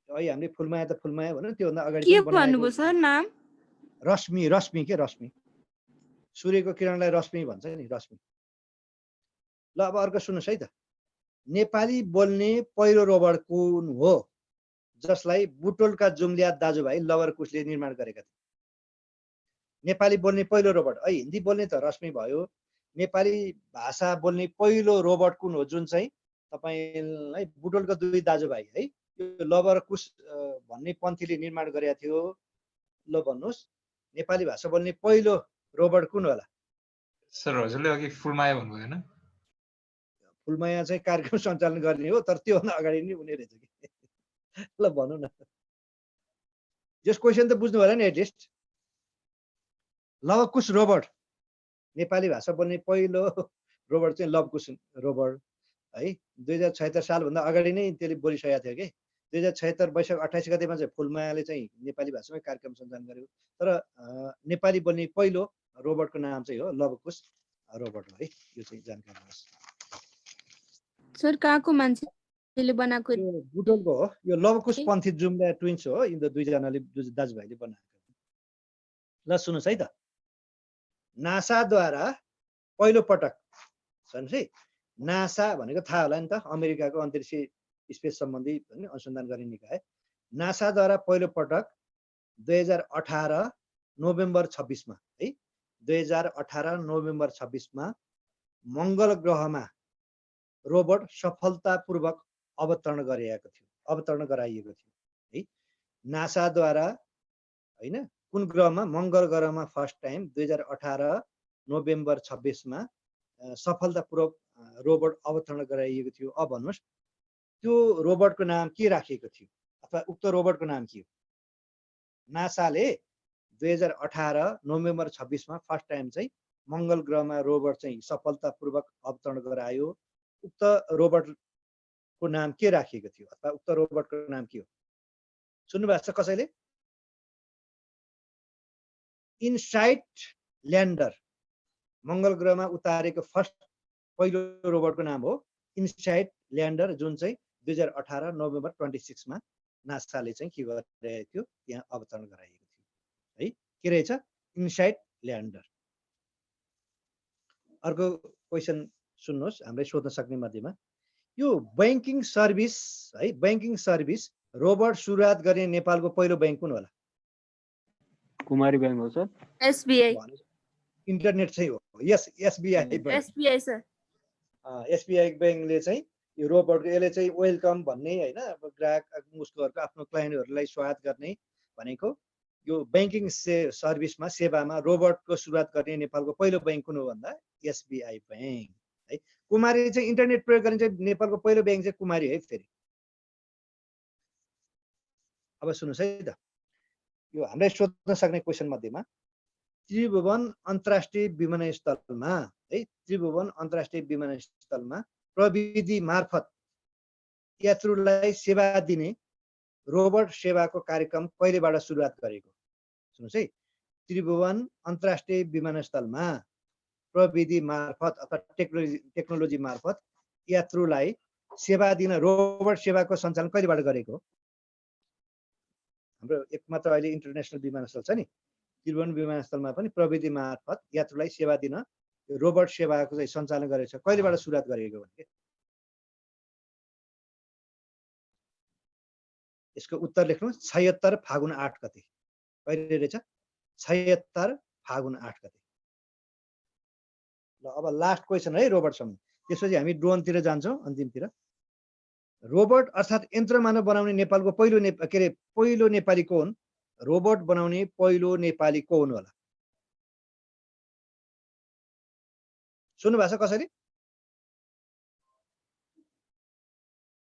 अहिले हामीले फुलमाया त फुलमाया भन्यो त्योभन्दा अगाडि के पनि बनाएको भन्नुभयो सर नाम? रश्मि के रश्मि। सूर्यको किरणलाई रश्मि भन्छ नि, रश्मि। ल अब अर्को सुन्नुहोस् है त। नेपाली बोल्ने पहिलो रोबोट कुन हो जसलाई बुटोलका जुम्लिया दाजुभाइ लवरकुशले निर्माण गरेका थिए? नेपाली बोल्ने पहिलो रोबोट है। हिन्दी बोल्ने त रश्मि भयो। नेपाली भाषा बोल्ने पहिलो रोबोट कुन हो जुन चाहिँ तपाईलाई बुटोलका दुई दाजुभाइ है यो लवरकुश भन्ने पन्थीले निर्माण गरेका थियो? ल भन्नुहोस् नेपाली भाषा बोल्ने पहिलो रोबोट कुन होला? सर हजुरले अघि फुलमाया भन्नुभयो हैन? फुलमाया चाहिँ कार्यक्रम सञ्चालन गर्ने हो तर त्योभन्दा अगाडि नै उनी रहेछ कि। ल भनौँ न। जस क्वेसन त बुझ्नु होला नि एटलिस्ट। लवकुश रोबोट नेपाली भाषा बोल्ने पहिलो रोबोट चाहिँ लवकुश रोबोट है। 2076 सालभन्दा अगाडि नै त्यसले बोलिसकेको थियो कि 2076 वैशाख 28 गतेमा चाहिँ फुलमायाले चाहिँ नेपाली भाषामै कार्यक्रम सञ्चालन गर्यो। तर नेपाली बोल्ने पहिलो रोबोटको नाम चाहिँ हो लवकुश रोबोट हो है। यो चाहिँ जानकारी होस्। सर कहाँको मान्छेले बनाएको? यो बुटोलको हो। यो लवकुश पन्थी जुम्ला ट्विन्स हो। यिनीहरू दुईजनाले दाजुभाइले बनाएको। ल सुन्नुहोस् है त। नासाद्वारा पहिलो पटक सुन्नुहोस् है, नासा भनेको थाहा होला नि त, अमेरिकाको अन्तरिक्ष स्पेस सम्बन्धी अनुसन्धान गर्ने निकाय। नासाद्वारा पहिलो पटक 2018 नोभेम्बर 26 मा है, 2018 नोभेम्बर 26 मा मङ्गल ग्रहमा रोबोट सफलतापूर्वक अवतरण गराइएको थियो है। नासाद्वारा हैन, कुन ग्रहमा? मङ्गल ग्रहमा फर्स्ट टाइम 2018 नोभेम्बर 26 मा सफलतापूर्वक रोबोट अवतरण गराइएको थियो। अब भन्नुहोस् त्यो रोबोटको नाम के राखिएको थियो अथवा उक्त रोबोटको नाम के हो? नासाले 2018 नोभेम्बर 26 मा फर्स्ट टाइम चाहिँ मङ्गल ग्रहमा रोबोट चाहिँ सफलतापूर्वक अवतरण गरायो। उक्त रोबोटको नाम के राखिएको थियो अथवा उक्त रोबोटको नाम के हो? सुन्नुभएको छ कसैले? इनसाइट ल्यान्डर, मङ्गल ग्रहमा उतारेको फर्स्ट पहिलो रोबोटको नाम हो इनसाइट ल्यान्डर, जुन चाहिँ 2018 नोभेम्बर 26 मा नासाले चाहिँ के गरिरहेको थियो, त्यहाँ अवतरण गराइएको थियो है। के रहेछ? Insight Lander. अर्को क्वेसन सुन्नुहोस् हामीलाई सोध्न सक्ने मध्येमा। यो बैंकिङ सर्भिस है, बैंकिङ सर्भिस रोबोट सुरुवात गर्ने नेपालको पहिलो बैंक कुन होला? कुमारी बैंक हो सर। एसबीआई। इन्टरनेट चाहिँ हो। यस, एसबीआई। SBI sir. एसबीआई बैंकले चाहिँ यो रोबोटको यसले चाहिँ वेलकम भन्ने हैन, अब ग्राहक उसकोहरुको आफ्नो क्लाइन्टहरुलाई स्वागत गर्ने भनेको यो बैंकिङ सर्भिसमा सेवामा रोबोटको सुरुवात गर्ने नेपालको पहिलो बैंक कुन हो भन्दा एसबीआई बैंक है। कुमारी चाहिँ इन्टरनेट प्रयोग गर्ने चाहिँ नेपालको पहिलो बैंक चाहिँ कुमारी है फेरि। अब सुन्नुस् है त, यो हामीलाई सोध्न सक्ने क्वेसन मध्येमा त्रिभुवन अन्तर्राष्ट्रिय विमानस्थलमा है, त्रिभुवन अन्तर्राष्ट्रिय विमानस्थलमा प्रविधि मार्फत यात्रुलाई सेवा दिने रोबोट सेवाको कार्यक्रम कहिलेबाट सुरुवात गरेको? सुन्नुस् है, त्रिभुवन अन्तर्राष्ट्रिय विमानस्थलमा प्रविधि मार्फत अथवा टेक्नोलोजी मार्फत यात्रुलाई सेवा दिन रोबोट सेवाको सञ्चालन कहिलेबाट गरेको? हाम्रो एकमात्र अहिले इन्टरनेसनल विमानस्थल छ नि, त्रिभुवन विमानस्थलमा पनि प्रविधि मार्फत यात्रुलाई सेवा दिन रोबोट सेवाको चाहिँ सञ्चालन गरेको छ। कहिलेबाट सुरुवात गरेको भने यसको उत्तर लेख्नु 76 फागुन 8 गते। कहिले रहेछ? 76 फागुन 8 गते। ल अब लास्ट क्वेसन है रोबोटसँग, त्यसपछि हामी ड्रोनतिर जान्छौँ अन्तिमतिर। रोबोट अर्थात् यन्त्रमानव बनाउने नेपालको पहिलो नेपाली को हुन्? रोबोट बनाउने पहिलो नेपाली को हुन् होला? सुन्नु भएको छ कसैले?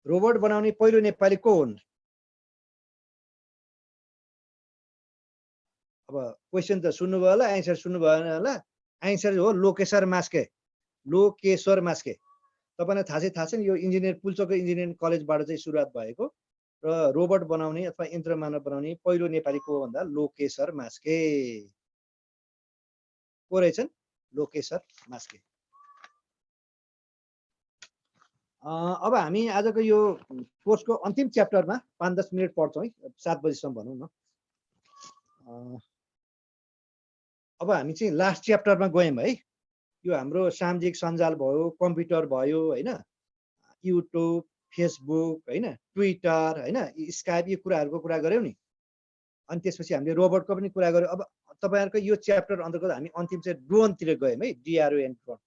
रोबोट बनाउने पहिलो नेपाली को हुन्? अब क्वेसन त सुन्नुभयो होला, एन्सर सुन्नु भएन होला। एन्सर हो लोकेश्वर मास्के। लोकेश्वर मास्के तपाईलाई थाहा छ नि, यो इन्जिनियर पुल्चोकको इन्जिनियरिङ कलेजबाट चाहिँ सुरुवात भएको र रोबोट बनाउने अथवा यन्त्रमानव बनाउने पहिलो नेपाली को भन्दा लोकेश्वर मास्के को रहेछन्? लोकेश्वर मास्के। अब हामी आजको यो कोर्सको अन्तिम च्याप्टरमा 5-10 मिनट पढ्छौँ है, 7 बजीसम्म भनौँ न। अब हामी चाहिँ लास्ट च्याप्टरमा गयौँ है। यो हाम्रो सामाजिक सञ्जाल भयो, कम्प्युटर भयो हैन, युट्युब, फेसबुक हैन, ट्विटर हैन, स्काइप, यो कुराहरुको कुरा गर्यौं नि। अनि त्यसपछि हामीले रोबोटको पनि कुरा गर्यौं। अब तपाईहरुको यो च्याप्टर अन्तर्गत हामी अन्तिम चाहिँ ड्रोनतिर गयौं है, DRON ड्रोन।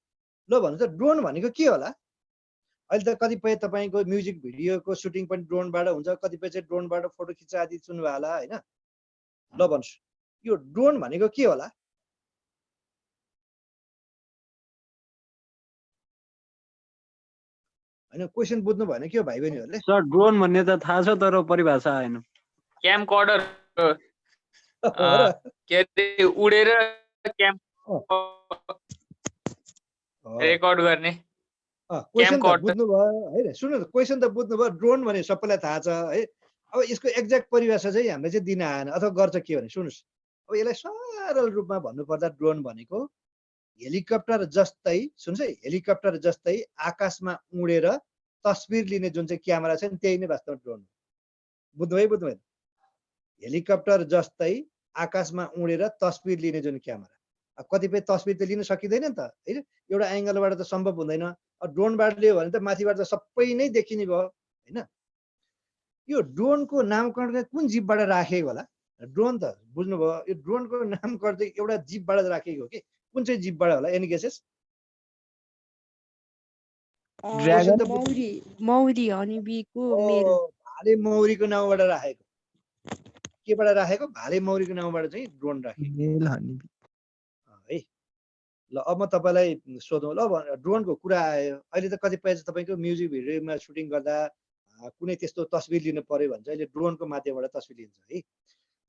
ल भन्नु त ड्रोन भनेको के होला? अहिले त कतिपय तपाईको म्युजिक भिडियोको सुटिङ पनि ड्रोनबाट हुन्छ, कतिपय चाहिँ ड्रोनबाट फोटो खिच्न आदि सुन्नु होला हैन। ल भन्नुस् यो ड्रोन भनेको के होला? हैन क्वेशन बुझ्नु भएन के हो भाइ बहिनीहरुले? सर ड्रोन भन्ने त थाहा छ तर परिभाषा आएन। क्यामकर्डर हो र? के अरे उडेर क्याम्प रेकर्ड गर्ने क्वेसन त camcorder। बुझ्नुभयो होइन? सुन्नु न, क्वेसन त बुझ्नुभयो। ड्रोन भने सबैलाई थाहा छ है। अब यसको एक्ज्याक्ट परिभाषा चाहिँ हामीले चाहिँ दिन आएन अथवा गर्छ के भने सुन्नुहोस्। अब यसलाई सरल रूपमा भन्नुपर्दा ड्रोन भनेको हेलिकप्टर जस्तै, सुन्नुहोस् है, हेलिकप्टर जस्तै आकाशमा उडेर तस्बिर लिने जुन चाहिँ क्यामेरा छ नि त्यही नै वास्तवमा ड्रोन हो। बुझ्नुभयो बुझ्नुभएन? हेलिकप्टर जस्तै आकाशमा उडेर तस्बिर लिने जुन क्यामेरा। कतिपय तस्बिर त लिन सकिँदैन नि त होइन? एउटा एङ्गलबाट त सम्भव हुँदैन। ड्रोनबाट लियो भने त माथिबाट त सबै नै देखिने भयो होइन? यो ड्रोनको नामकरण चाहिँ कुन जीवबाट राखेको होला? ड्रोन त बुझ्नुभयो, यो ड्रोनको नामकरण चाहिँ एउटा जीवबाट राखेको हो कि कुन चाहिँ जीवबाट होला? Any guesses? ड्र्यागन मौरी मौरी हनीबीको मेल। भाले मौरीको नाउँबाट राखेको। केबाट राखेको? भाले मौरीको नाउँबाट चाहिँ ड्रोन राखेको मेल हनीबी। है। ल अब म तपाईँलाई सोधौँ। ल ड्रोनको कुरा आयो। अहिले त कतिपय चाहिँ तपाईँको म्युजिक भिडियोमा सुटिङ गर्दा कुनै त्यस्तो तस्बिर लिनु पर्यो भने चाहिँ अहिले ड्रोनको माध्यमबाट तस्बिर लिन्छ है।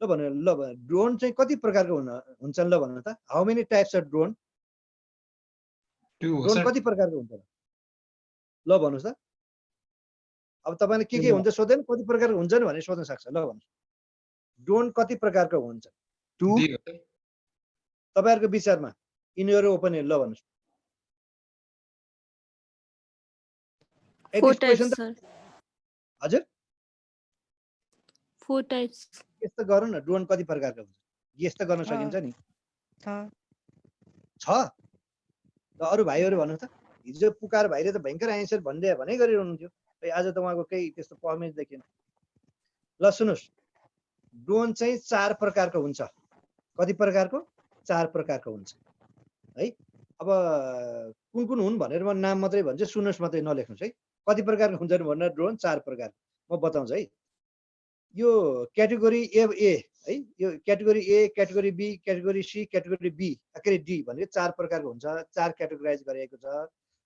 ल भन्नु, ल ड्रोन चाहिँ कति प्रकारको हुन्छन् ल भन्नु त? How many types of drone? 2 हो ड्रोन सर। कति प्रकारको हुन्छ? ल भन्नुहोस् त। अब तपाईँले के हुन्छ सोध्दैन, कति प्रकारको हुन्छन् भने सोध्न सक्छ। ल भन्नुहोस्, ड्रोन कति प्रकारको हुन्छ? 2 2 हो सर। तपाईँहरूको विचारमा इन योर ओपिनियन ल भन्नुहोस्। 4 This question types, त sir. हजुर 4 types. यस्तो गरौँ न, ड्रोन कति प्रकारको हुन्छ? गेस त गर्न सकिन्छ नि। छ ल अरू भाइहरू भन्नु त। हिजो पुकार भाइले त भयङ्कर एन्सर भन्दै भने गरिरहनुहुन्थ्यो। आज त उहाँको केही त्यस्तो पर्फर्मेन्स देखिएन। ल सुन्नुहोस्, ड्रोन चाहिँ 4 प्रकारको हुन्छ। कति प्रकारको? 4 प्रकारको हुन्छ है। अब कुन कुन हुन् भनेर म नाम मात्रै भन्छु, सुन्नुहोस् मात्रै नलेख्नुहोस् है। कति प्रकारको हुन्छन् भनेर ड्रोन 4 प्रकार म बताउँछु है। यो क्याटेगोरी ए है, यो category A, category B, category C, category B के डी भनेर 4 प्रकारको हुन्छ। 4 क्याटेगोराइज गरिएको छ।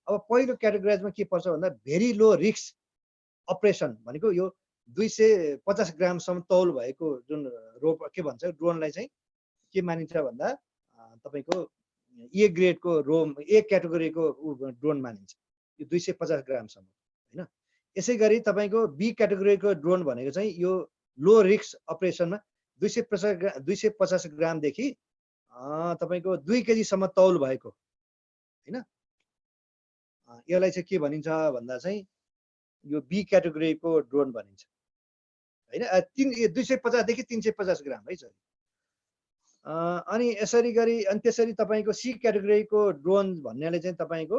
अब पहिलो क्याटेगोराइजमा के पर्छ भन्दा भेरी लो रिस्क अपरेसन भनेको यो 250 ग्रामसम्म तौल भएको जुन रोप के भन्छ ड्रोनलाई चाहिँ के मानिन्छ भन्दा तपाईँको ए ग्रेडको ए क्याटेगोरीको ड्रोन मानिन्छ यो 250 ग्रामसम्म होइन। यसै गरी तपाईँको बी क्याटेगोरीको ड्रोन भनेको चाहिँ यो लो रिस्क अपरेसनमा 250 ग्रामदेखि तपाईँको 2 केजीसम्म तौल भएको होइन। यसलाई चाहिँ के भनिन्छ भन्दा चाहिँ यो बी क्याटेगोरीको ड्रोन भनिन्छ होइन। 250 देखि 350 ग्राम है सर। अनि यसरी गरी अनि त्यसरी तपाईँको सी क्याटेगोरीको ड्रोन भन्नेले चाहिँ तपाईँको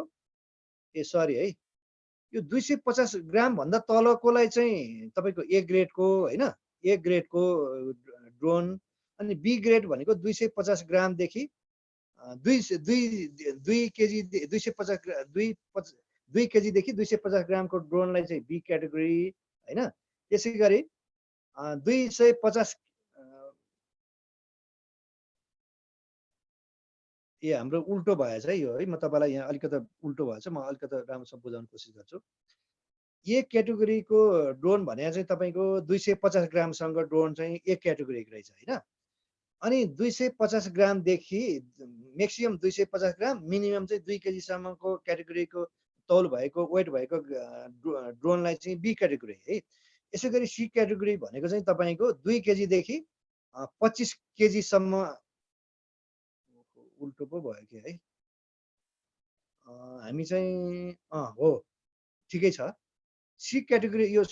सरी है, यो 250 ग्राम भन्दा तलकोलाई चाहिँ तपाईँको ए ग्रेडको होइन, ए ग्रेडको ड्रोन। अनि बी ग्रेड भनेको 250 ग्रामदेखि 2 केजी 2 केजीदेखि 250 ग्रामको ड्रोनलाई चाहिँ बी क्याटेगोरी होइन। त्यसै गरी 250 हाम्रो उल्टो भएछ है यो है। म तपाईँलाई यहाँ अलिकति उल्टो भएछ, म अलिकति राम्रोसँग बुझाउन कोसिस गर्छु। ए क्याटेगोरीको ड्रोन भने चाहिँ तपाईँको 250 ग्रामसँग ड्रोन चाहिँ ए क्याटेगोरीको रहेछ होइन। अनि 250 ग्रामदेखि म्याक्सिमम 250 ग्राम मिनिमम चाहिँ 2 केजीसम्मको क्याटेगोरीको तौल भएको वेट भएको ड्रोनलाई चाहिँ बी क्याटेगोरी है। यसै गरी सी क्याटेगोरी भनेको चाहिँ तपाईँको 2 केजीदेखि 25 केजीसम्म उल्टो पो भयो कि है। हामी चाहिँ हो ठिकै छ। सी क्याटेगोरी यो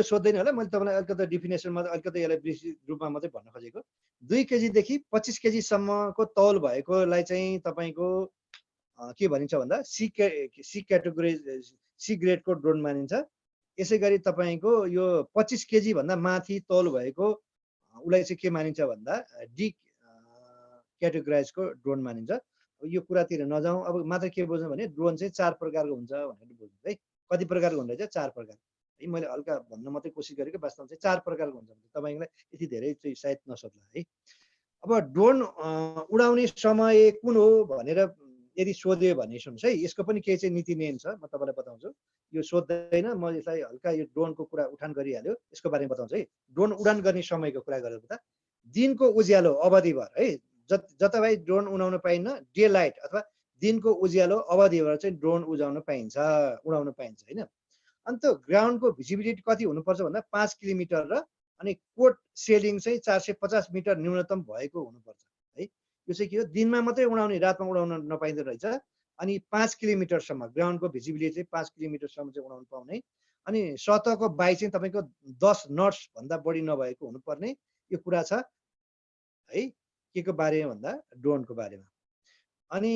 सोध्दैन होला, मैले तपाईँलाई अलिकति डिफिनेसनमा अलिकति यसलाई विस्तृत रूपमा मात्रै भन्न खोजेको। 2 केजीदेखि 25 केजीसम्मको तौल भएकोलाई चाहिँ तपाईँको के भनिन्छ भन्दा सी क्याटेगोरी सी ग्रेडको ड्रोन मानिन्छ। यसै गरी तपाईँको यो 25 केजी भन्दा माथि तौल भएको उसलाई चाहिँ के मानिन्छ भन्दा डी क्याटेगोराइजको ड्रोन मानिन्छ। यो कुरातिर नजाउँ, अब मात्र के बुझ्नु भने ड्रोन चाहिँ 4 प्रकारको हुन्छ भनेर बुझ्नु है। कति प्रकारको हुन्छ चाहिँ 4 प्रकार है। मैले हल्का भन्न मात्रै कोसिस गरेको, वास्तवमा चाहिँ 4 प्रकारको हुन्छ। तपाईँलाई यति धेरै चाहिँ सायद नसोध्ला है। अब ड्रोन उडाउने समय कुन हो भनेर यदि सोध्यो भने सुन्नुहोस् है, यसको पनि केही चाहिँ नीति नियम छ, म तपाईँलाई बताउँछु। यो सोध्दैन, म यसलाई हल्का यो ड्रोनको कुरा उठान गरिहाल्यो, यसको बारेमा बताउँछु है। ड्रोन उडान गर्ने समयको कुरा गरेको त दिनको उज्यालो अवधिभर है जताभाइ ड्रोन उडाउन पाइन्न डे लाइट अथवा दिनको उज्यालो अवधिभर चाहिँ ड्रोन उडाउन पाइन्छ होइन। अन्त ग्राउन्डको भिजिबिलिटी कति हुनुपर्छ भन्दा 5 किलोमिटर र अनि कोड सेलिङ चाहिँ 450 मिटर न्यूनतम भएको हुनुपर्छ है। यो चाहिँ के हो दिनमा मात्रै उडाउने रातमा उडाउन नपाइँदो रहेछ। अनि 5 किलोमिटरसम्म ग्राउन्डको भिजिबिलिटी चाहिँ 5 किलोमिटरसम्म चाहिँ उडाउन पाउने। अनि सतहको बाई चाहिँ तपाईँको 10 नट्स भन्दा बढी नभएको हुनुपर्ने यो कुरा छ है। के को बारेमा भन्दा ड्रोनको बारेमा। अनि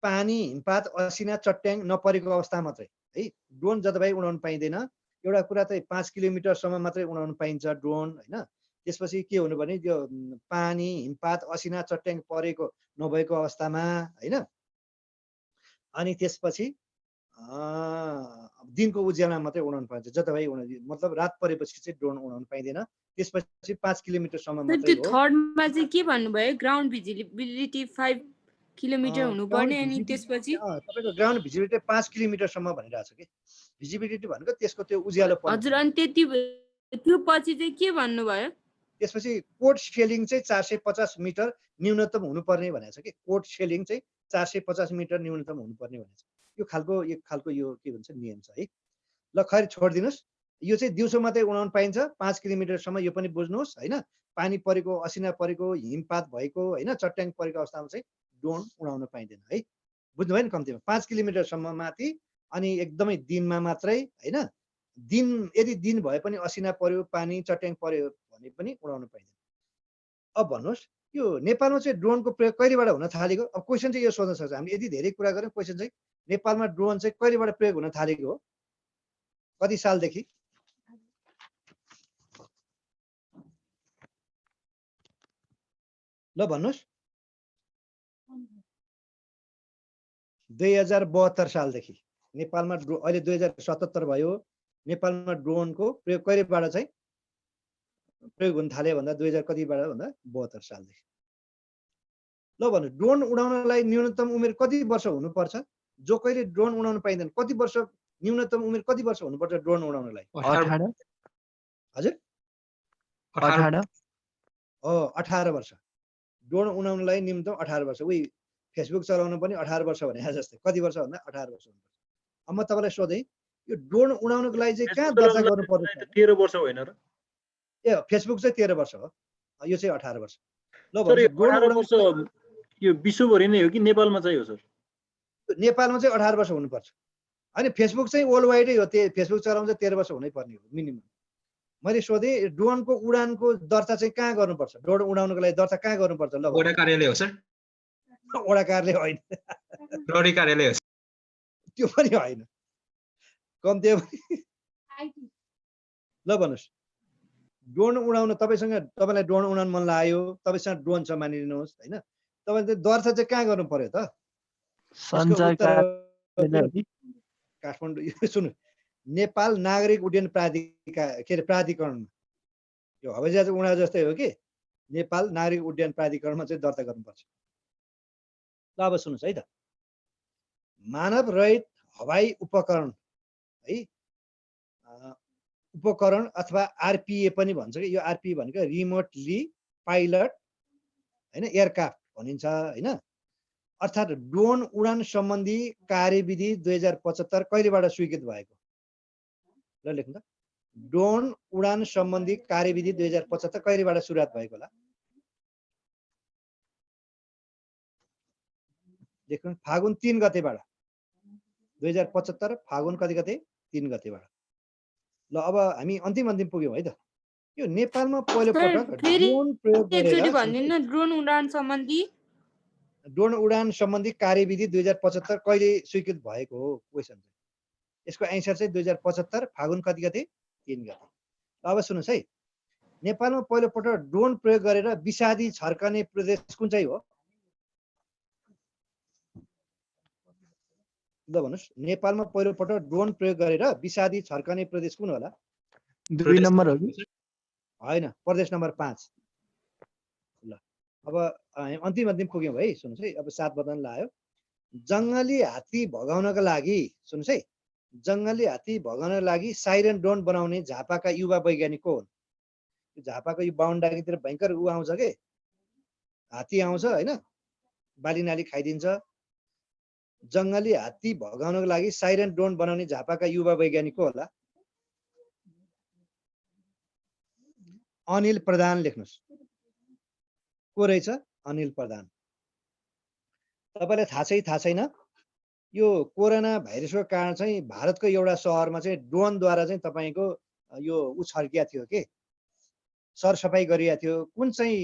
पानी हिमपात असिना चट्याङ नपरेको अवस्था मात्रै है ड्रोन जताभाइ उडाउन पाइँदैन। एउटा कुरा चाहिँ 5 किलोमिटरसम्म मात्रै उडाउन पाइन्छ ड्रोन होइन। त्यसपछि के हुनु भने त्यो पानी हिमपात असिना चट्याङ परेको नभएको अवस्थामा होइन। अनि त्यसपछि दिनको उज्यालोमा मात्रै उडाउन पाइन्छ जताभाइ मतलब रात परेपछि चाहिँ ड्रोन उडाउन पाइँदैन। त्यसपछि 5 किलोमिटरसम्म मात्रै त्यो हो। थर्डमा चाहिँ के भन्नुभयो ग्राउन्ड भिजिबिलिटी 5 किलोमिटर हुनुपर्ने अनि त्यसपछि तपाईँको ग्राउन्ड भिजिबिलिटी 5 किलोमिटरसम्म भनिरहेको छ कि भिजिबिलिटी भनेको त्यसको त्यो उज्यालो हजुर अनि त्यो पछि चाहिँ के भन्नुभयो त्यसपछि कोड सेलिङ चाहिँ 450 मिटर न्यूनतम हुनुपर्ने भनेको छ कि कोड सेलिङ चाहिँ 450 मिटर न्यूनतम हुनुपर्ने भनेको छ। यो खालको यो के भन्छ नियम छ है। ल खैर छोडिदिनुहोस् यो चाहिँ दिउँसो मात्रै उडाउन पाइन्छ 5 किलोमिटरसम्म यो पनि बुझ्नुहोस् होइन। पानी परेको असिना परेको हिमपात भएको होइन चट्याङ परेको अवस्थामा चाहिँ ड्रोन उडाउन पाइँदैन है। बुझ्नुभयो नि कम्तीमा 5 किलोमिटरसम्म माथि अनि एकदमै दिनमा मात्रै होइन। दिन यदि दिन भए पनि असिना पर्यो पानी चट्याङ पर्यो भने पनि उडाउन पाइँदैन। अब भन्नुहोस् यो नेपालमा चाहिँ ड्रोनको प्रयोग कहिलेबाट हुन थालेको। अब क्वेसन चाहिँ यो सोध्न सक्छ हामीले यदि धेरै कुरा गऱ्यौँ। क्वेसन चाहिँ नेपालमा ड्रोन चाहिँ कहिलेबाट प्रयोग हुन थालेको हो कति सालदेखि। ल भन्नुहोस् 2072 सालदेखि नेपालमा अहिले 2077 भयो। नेपालमा ड्रोनको प्रयोग कहिलेबाट चाहिँ प्रयोग हुन थाल्यो भन्दा 2000 कतिबाट भन्दा 72 सालदेखि। ल भन्नु ड्रोन उडाउनलाई न्यूनतम उमेर कति वर्ष हुनुपर्छ। जो कहिले ड्रोन उडाउन पाइँदैन कति वर्ष न्यूनतम उमेर कति वर्ष हुनुपर्छ ड्रोन उडाउनलाई। 18 हजुर 18 वर्ष ड्रोन उडाउनलाई न्यूनतम 18 वर्ष। उही फेसबुक चलाउन पनि 18 वर्ष भने जस्तै कति वर्ष भन्दा 18 वर्ष हुनुपर्छ। अब म तपाईँलाई सोधेँ यो ड्रोन उडाउनको लागि चाहिँ कहाँ दर्ता गर्नु पर्छ। 13 वर्ष होइन र ए फेसबुक चाहिँ 13 वर्ष हो यो चाहिँ 18 वर्ष। ल सर यो ड्रोन 18 वर्ष यो विश्वभरि नै हो कि नेपालमा चाहिँ हो सर। नेपालमा चाहिँ 18 वर्ष हुनुपर्छ होइन। फेसबुक चाहिँ वर्ल्ड वाइडै हो। त्यो फेसबुक चलाउन चाहिँ 13 वर्ष हुनैपर्ने हो मिनिमम। मैले सोधेँ ड्रोनको उडानको दर्ता चाहिँ कहाँ गर्नुपर्छ ड्रोन उडाउनको लागि दर्ता कहाँ गर्नुपर्छ। ल वडा कार्यालय हो सर। वडा कार्यालय होइन प्रहरी कार्यालय हो त्यो पनि होइन कम्ती। ल भन्नुहोस् ड्रोन उडाउन तपाईँलाई ड्रोन उडाउन मन लाग्यो तपाईँसँग ड्रोन छ मानिलिनुहोस् होइन। तपाईँले दर्ता चाहिँ कहाँ गर्नु पर्यो त। काठमाडौँ यो सुन्नु नेपाल नागरिक उड्डयन प्राधिकरणमा यो हवाईजहाज उडा जस्तै हो कि नेपाल नागरिक उड्डयन प्राधिकरणमा चाहिँ दर्ता गर्नुपर्छ। ल अब सुन्नुहोस् है त मानव रहित हवाई उपकरण है उपकरण अथवा आरपीए पनि भन्छ कि यो आरपीए भनेको रिमोटली पाइलट होइन एयरक्राफ्ट भनिन्छ होइन। अर्थात् ड्रोन उडान सम्बन्धी कार्यविधि 2075 कहिलेबाट स्वीकृत भएको। ल लेख्नु त ड्रोन उडान सम्बन्धी कार्यविधि 2075 कहिलेबाट सुरुवात भएको होला। लेख्नु फागुन 3 गतेबाट 2075 फागुन कति गते 3 गतेबाट। ल अब हामी अन्तिम पुग्यौँ है त। यो नेपालमा पहिलो पटक ड्रोन प्रयोग गरेर ड्रोन उडान सम्बन्धी कार्यविधि 2075 कहिले स्वीकृत भएको हो क्वेसन चाहिँ। यसको एन्सर चाहिँ 2075 फागुन कति गते 3 गते। अब सुन्नुहोस् है नेपालमा पहिलो पटक ड्रोन प्रयोग गरेर विषादी छर्कने प्रदेश कुन चाहिँ हो। ल भन्नुहोस् नेपालमा पहिलो पटक ड्रोन प्रयोग गरेर विषादी छर्कने प्रदेश कुन होला। 2 नम्बर हो कि होइन प्रदेश नम्बर 5। ल अब अन्तिम पुग्यौँ है। सुन्नुहोस् है अब 7 बदन लाग्यो। जङ्गली हात्ती भगाउनका लागि सुन्नुहोस् है जङ्गली हात्ती भगाउनका लागि साइरन ड्रोन बनाउने झापाका युवा वैज्ञानिक को हुन्। झापाको यो बाहुनडाँगीतिर भयङ्कर ऊ आउँछ के हात्ती आउँछ होइन बाली नाली खाइदिन्छ जङ्गली हात्ती भगाउनको लागि साइरन ड्रोन बनाउने झापाका युवा वैज्ञानिक को होला अनिल प्रधान लेख्नुहोस् को रहेछ अनिल प्रधान तपाईँलाई थाहा छैन यो कोरोना भाइरसको कारण चाहिँ भारतको एउटा सहरमा चाहिँ ड्रोनद्वारा चाहिँ तपाईँको यो उ छर्किया थियो के सरसफाइ गरिया थियो कुन चाहिँ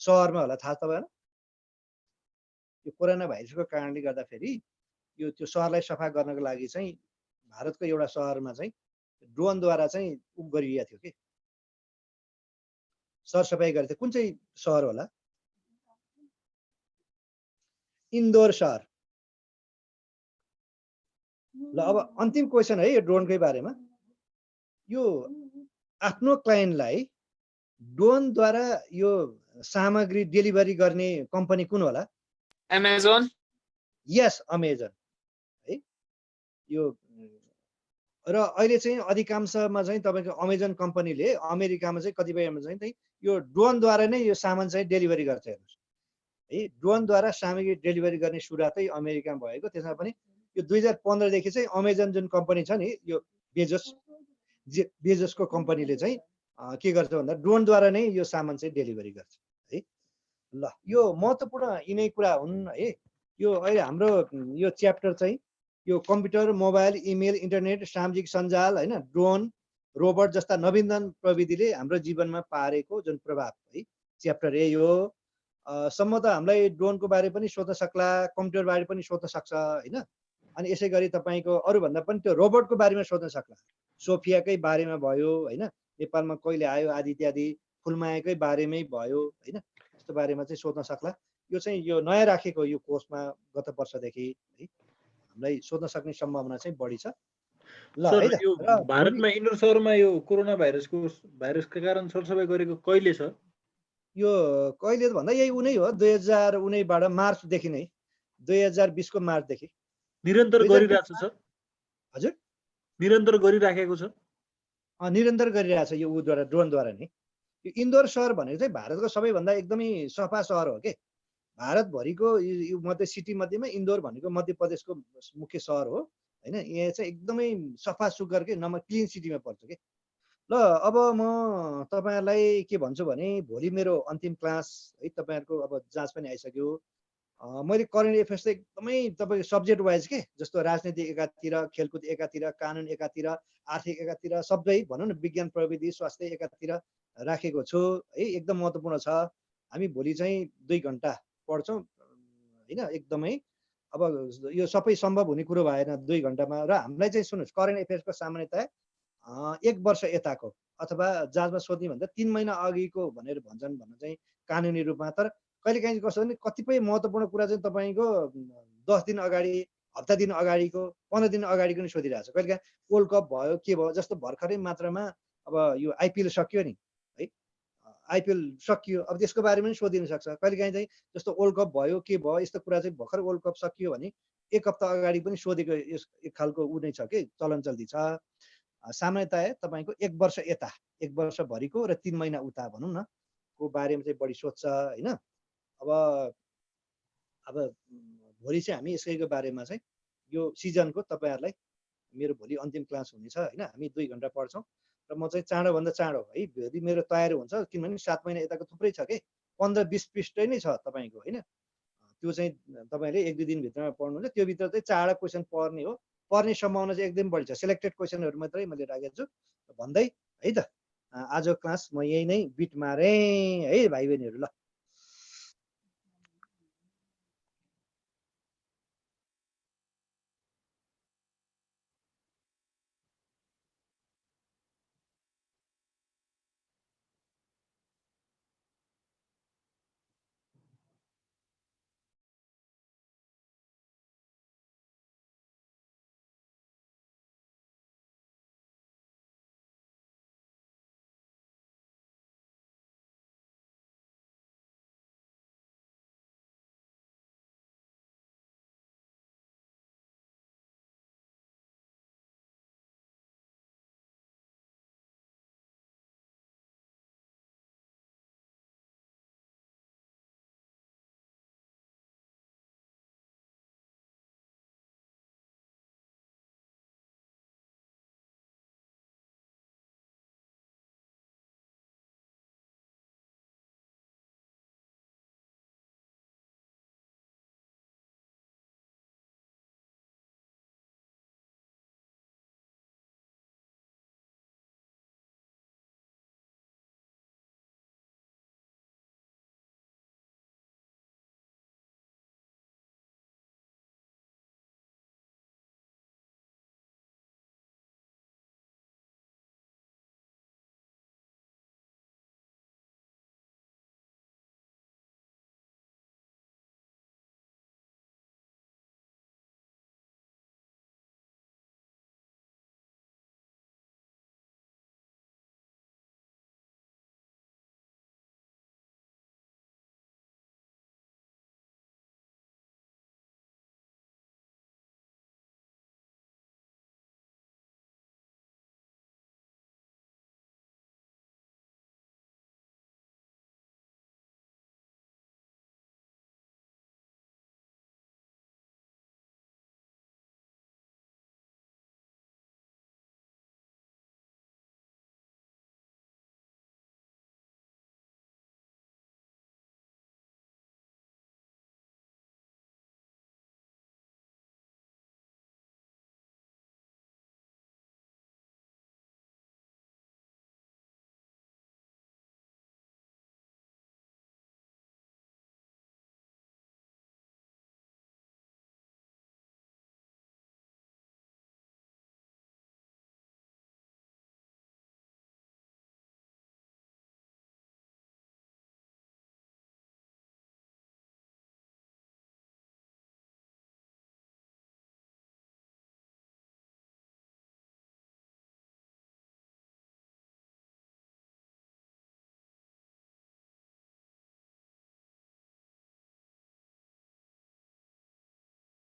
सहरमा होला थाहा तपाईँलाई यो कोरोना भाइरसको कारणले गर्दाखेरि यो त्यो सहरलाई सफा गर्नको लागि चाहिँ भारतको एउटा सहरमा चाहिँ ड्रोनद्वारा चाहिँ उ गरिया थियो के सरसफाइ गरेको थियो कुन चाहिँ सहर होला इन्दोर सहर ल अब अन्तिम क्वेसन है यो ड्रोनकै बारेमा यो आफ्नो क्लाइन्टलाई ड्रोनद्वारा यो सामग्री डेलिभरी गर्ने कम्पनी कुन होला Amazon. यस अमेजन है यो र अहिले चाहिँ अधिकांशमा चाहिँ तपाईँको अमेजन कम्पनीले अमेरिकामा चाहिँ कतिपयमा चाहिँ यो ड्रोनद्वारा नै यो सामान चाहिँ डेलिभरी गर्छ हेर्नुहोस् है ड्रोनद्वारा सामग्री डेलिभरी गर्ने सुरुवातै अमेरिकामा भएको त्यसमा पनि यो 2015 देखि चाहिँ अमेजन जुन कम्पनी छ नि यो बेजोसको कम्पनीले चाहिँ के गर्छ भन्दा ड्रोनद्वारा नै यो सामान चाहिँ डेलिभरी गर्छ है ल यो महत्त्वपूर्ण यिनै कुरा हुन् है यो अहिले हाम्रो यो च्याप्टर चाहिँ यो कम्प्युटर मोबाइल इमेल इन्टरनेट सामाजिक सञ्जाल होइन ड्रोन रोबोट जस्ता नवीनतम प्रविधिले हाम्रो जीवनमा पारेको जुन प्रभाव है च्याप्टर ए हो सम्म त हामीलाई ड्रोनको बारे पनि सोध्न सक्ला कम्प्युटर बारे पनि सोध्न सक्छ होइन अनि यसै गरी तपाईँको अरूभन्दा पनि त्यो रोबोटको बारेमा सोध्न सक्ला सोफियाकै बारेमा भयो होइन नेपालमा कहिले आयो आदि इत्यादि फुलमायाकै बारेमै भयो होइन यस्तो बारेमा चाहिँ सोध्न सक्ला यो चाहिँ यो नयाँ राखेको यो कोर्समा गत वर्षदेखि है हामीलाई सोध्न सक्ने सम्भावना चाहिँ बढी छ ल सर, है त यो र भारतमा इन्डोर सहरमा यो कोरोना भाइरसका कारण सरसफाइ गरेको कहिले छ यो कहिले भन्दा यही उनै हो 2019बाट मार्चदेखि नै 2020 को मार्चदेखि निरन्तर 2020 गरिरहेको छ हजुर निरन्तर गरिराखेको छ निरन्तर गरिरहेछ यो उद्वारा ड्रोनद्वारा नै यो इन्दोर सहर भनेको चाहिँ भारतको सबैभन्दा एकदमै सफा सहर हो के भारतभरिको यो मध्य सिटी मध्येमा इन्दोर भनेको मध्य प्रदेशको मुख्य सहर हो होइन यहाँ चाहिँ एकदमै सफा सुग्घर के नम्बर क्लिन सिटीमा पर्छ के ल अब म तपाईँहरूलाई के भन्छु भने भोलि मेरो अन्तिम क्लास है तपाईँहरूको अब जाँच पनि आइसक्यो मैले करेन्ट एफेयर्स चाहिँ एकदमै तपाईँको सब्जेक्ट वाइज के जस्तो राजनीति एकातिर खेलकुद एकातिर कानुन एकातिर आर्थिक एकातिर सबै भनौँ न विज्ञान प्रविधि स्वास्थ्य एकातिर राखेको छु है एकदम महत्त्वपूर्ण छ हामी भोलि चाहिँ 2 घन्टा पढ्छौँ होइन एकदमै अब यो सबै सम्भव हुने कुरो भएन 2 घन्टामा र हामीलाई चाहिँ सुन्नुहोस् करेन्ट एफेयर्सको सामान्यतया 1 वर्ष यताको अथवा जाँचमा सोध्ने भन्दा 3 महिना अघिको भनेर भन्छन् भन्न चाहिँ कानुनी रूपमा तर कहिलेकाहीँ कस्तो भने कतिपय महत्त्वपूर्ण कुरा चाहिँ तपाईँको 10 दिन अगाडि हप्ता दिन अगाडिको 15 दिन अगाडिको नि सोधिरहेको छ कहिलेकाहीँ वर्ल्ड कप भयो के भयो जस्तो भर्खरै मात्रामा अब यो आइपिएल सकियो नि है आइपिएल सकियो अब त्यसको बारेमा पनि सोधिन सक्छ कहिलेकाहीँ चाहिँ जस्तो वर्ल्ड कप भयो के भयो यस्तो कुरा चाहिँ भर्खर वर्ल्ड कप सकियो भने 1 हप्ता अगाडि पनि सोधेको एक खालको ऊ नै छ कि चलन चल्ती छ सामान्यतया तपाईँको 1 वर्ष यता 1 वर्षभरिको र 3 महिना उता भनौँ न को बारेमा चाहिँ बढी सोध्छ होइन अब भोलि चाहिँ हामी यसैको बारेमा चाहिँ यो सिजनको तपाईँहरूलाई मेरो भोलि अन्तिम क्लास हुनेछ होइन हामी 2 घन्टा पढ्छौँ र म चाहिँ चाँडोभन्दा चाँडो है भोलि मेरो तयारी हुन्छ किनभने 7 महिना यताको थुप्रै छ कि 15-20 पृष्ठ नै छ तपाईँको होइन त्यो चाहिँ तपाईँले 1-2 दिनभित्रमा पढ्नुहुन्छ त्यो भित्र चाहिँ 4 क्वेसन पढ्ने हो पढ्ने सम्भावना चाहिँ एकदम बढी छ सिलेक्टेड क्वेसनहरू मात्रै मैले राखेको छु भन्दै है त आजको क्लास म यही नै बिट मारेँ है भाइ बहिनीहरू ल